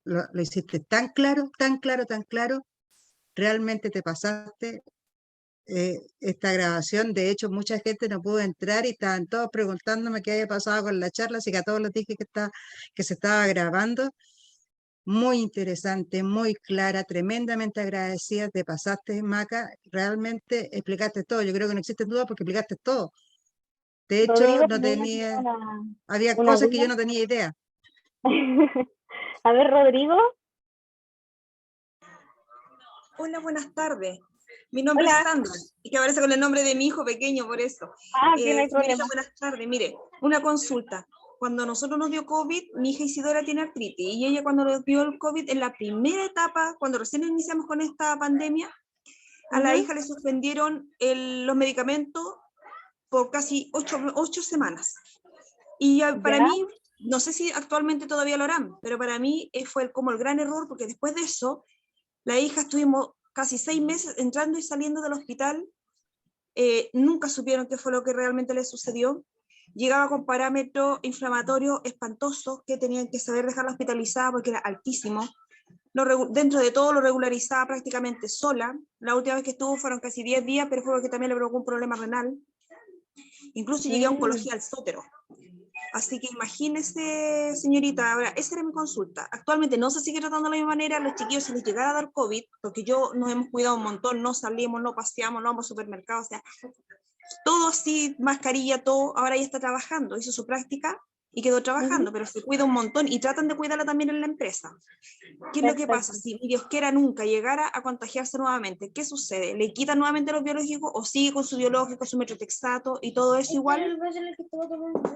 Speaker 1: lo hiciste tan claro, tan claro, tan claro. Realmente te pasaste esta grabación. De hecho, mucha gente no pudo entrar y estaban todos preguntándome qué había pasado con la charla, así que a todos les dije que se estaba grabando. Muy interesante, muy clara, tremendamente agradecida. Te pasaste, Maca. Realmente explicaste todo. Yo creo que no existe duda porque explicaste todo. De hecho,
Speaker 2: Rodrigo,
Speaker 1: no
Speaker 2: ¿tenía
Speaker 1: tenía,
Speaker 2: una
Speaker 1: había
Speaker 2: duda?
Speaker 1: cosas que yo no tenía idea.
Speaker 2: A ver, Rodrigo.
Speaker 5: Hola, buenas tardes. Mi nombre
Speaker 2: Hola.
Speaker 5: es Sandra, y que aparece con el nombre de mi hijo pequeño, por eso.
Speaker 2: Aquí no hay
Speaker 5: Señorita,
Speaker 2: problema.
Speaker 5: buenas tardes. Mire, una consulta. Cuando nosotros nos dio COVID, mi hija Isidora tiene artritis, y ella cuando le dio el COVID, en la primera etapa, cuando recién iniciamos con esta pandemia, a la hija le suspendieron los medicamentos por casi 8 semanas. Y para
Speaker 2: ¿Ya?
Speaker 5: mí, no sé si actualmente todavía lo harán, pero para mí fue como el gran error, porque después de eso, la hija estuvimos casi 6 meses entrando y saliendo del hospital, nunca supieron qué fue lo que realmente le sucedió. Llegaba con parámetros inflamatorios espantosos que tenían que saber dejarla hospitalizada porque era altísimo. Dentro de todo lo regularizaba prácticamente sola. La última vez que estuvo fueron casi 10 días, pero fue porque también le provocó un problema renal. Incluso llegué a oncología al Sótero. Así que imagínese, señorita, ahora, esa era mi consulta. Actualmente no se sigue tratando de la misma manera, a los chiquillos se les llegara a dar COVID, porque nos hemos cuidado un montón, no salimos, no paseamos, no vamos al supermercado, o sea, todo así, mascarilla, todo, ahora ya está trabajando, hizo su práctica y quedó trabajando, pero se cuida un montón y tratan de cuidarla también en la empresa. ¿Qué es lo que pasa? Si Dios quiera nunca llegara a contagiarse nuevamente, ¿qué sucede? ¿Le quitan nuevamente los biológicos o sigue con su biológico, su metrotexato y todo eso igual?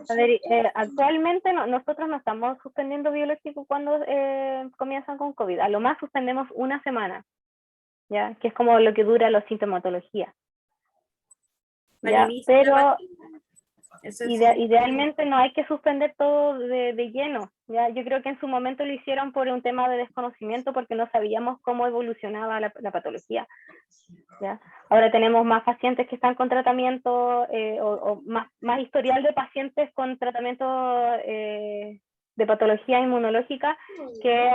Speaker 2: A ver, actualmente nosotros no estamos suspendiendo biológicos cuando comienzan con COVID. A lo más suspendemos una semana, ¿ya? Que es como lo que dura la sintomatología. ¿Ya? Pero idealmente no hay que suspender todo de lleno. ¿Ya? Yo creo que en su momento lo hicieron por un tema de desconocimiento porque no sabíamos cómo evolucionaba la patología. ¿Ya? Ahora tenemos más pacientes que están con tratamiento o más historial de pacientes con tratamiento de patología inmunológica que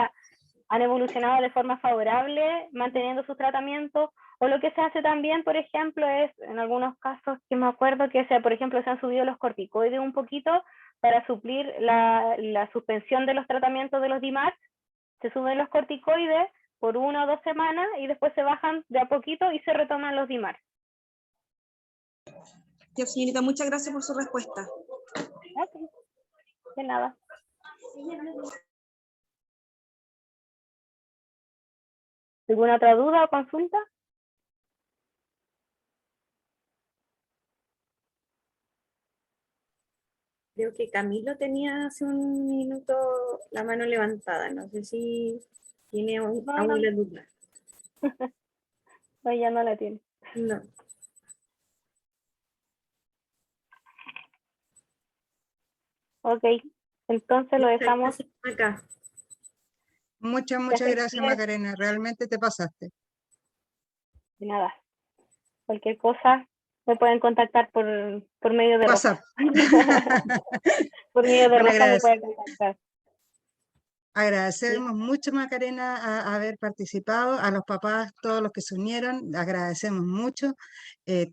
Speaker 2: han evolucionado de forma favorable manteniendo sus tratamientos, o lo que se hace también, por ejemplo, es en algunos casos que me acuerdo que por ejemplo se han subido los corticoides un poquito para suplir la suspensión de los tratamientos de los DMARD, se suben los corticoides por 1 o 2 semanas y después se bajan de a poquito y se retoman los DMARD.
Speaker 5: Ya, señorita, muchas gracias por su respuesta.
Speaker 2: Okay. De nada. ¿Alguna otra duda o consulta?
Speaker 3: Creo que Camilo tenía hace un minuto la mano levantada. No sé si tiene
Speaker 2: No.
Speaker 3: abuela Luna.
Speaker 2: No, ya no la tiene.
Speaker 3: No.
Speaker 2: Ok, entonces lo
Speaker 3: Muchas
Speaker 2: dejamos.
Speaker 3: gracias, Maca.
Speaker 1: Muchas
Speaker 2: estés
Speaker 1: gracias,
Speaker 2: bien.
Speaker 1: Macarena. Realmente te pasaste.
Speaker 2: De nada. Cualquier cosa me pueden contactar por medio de
Speaker 1: WhatsApp.
Speaker 2: Rosa. Por medio de
Speaker 1: Bueno,
Speaker 2: Rosa me pueden contactar.
Speaker 1: agradecemos mucho, Macarena, haber participado, a los papás, todos los que se unieron, agradecemos mucho.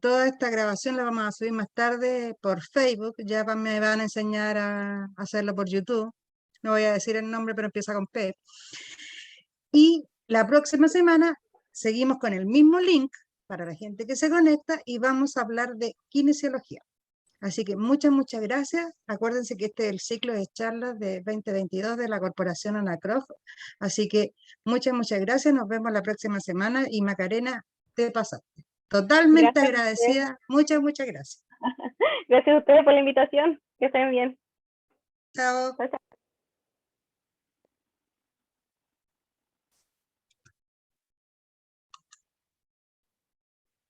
Speaker 1: Toda esta grabación la vamos a subir más tarde por Facebook, ya me van a enseñar a hacerlo por YouTube. No voy a decir el nombre, pero empieza con P. Y la próxima semana seguimos con el mismo link para la gente que se conecta y vamos a hablar de kinesiología. Así que muchas gracias. Acuérdense que este es el ciclo de charlas de 2022 de la Corporación Anacrof. Así que muchas gracias. Nos vemos la próxima semana. Y Macarena, te pasaste. Totalmente
Speaker 2: Gracias a ustedes.
Speaker 1: agradecida. Muchas gracias.
Speaker 2: Gracias a ustedes por la invitación. Que estén bien.
Speaker 1: Chao.
Speaker 2: Chao, chao.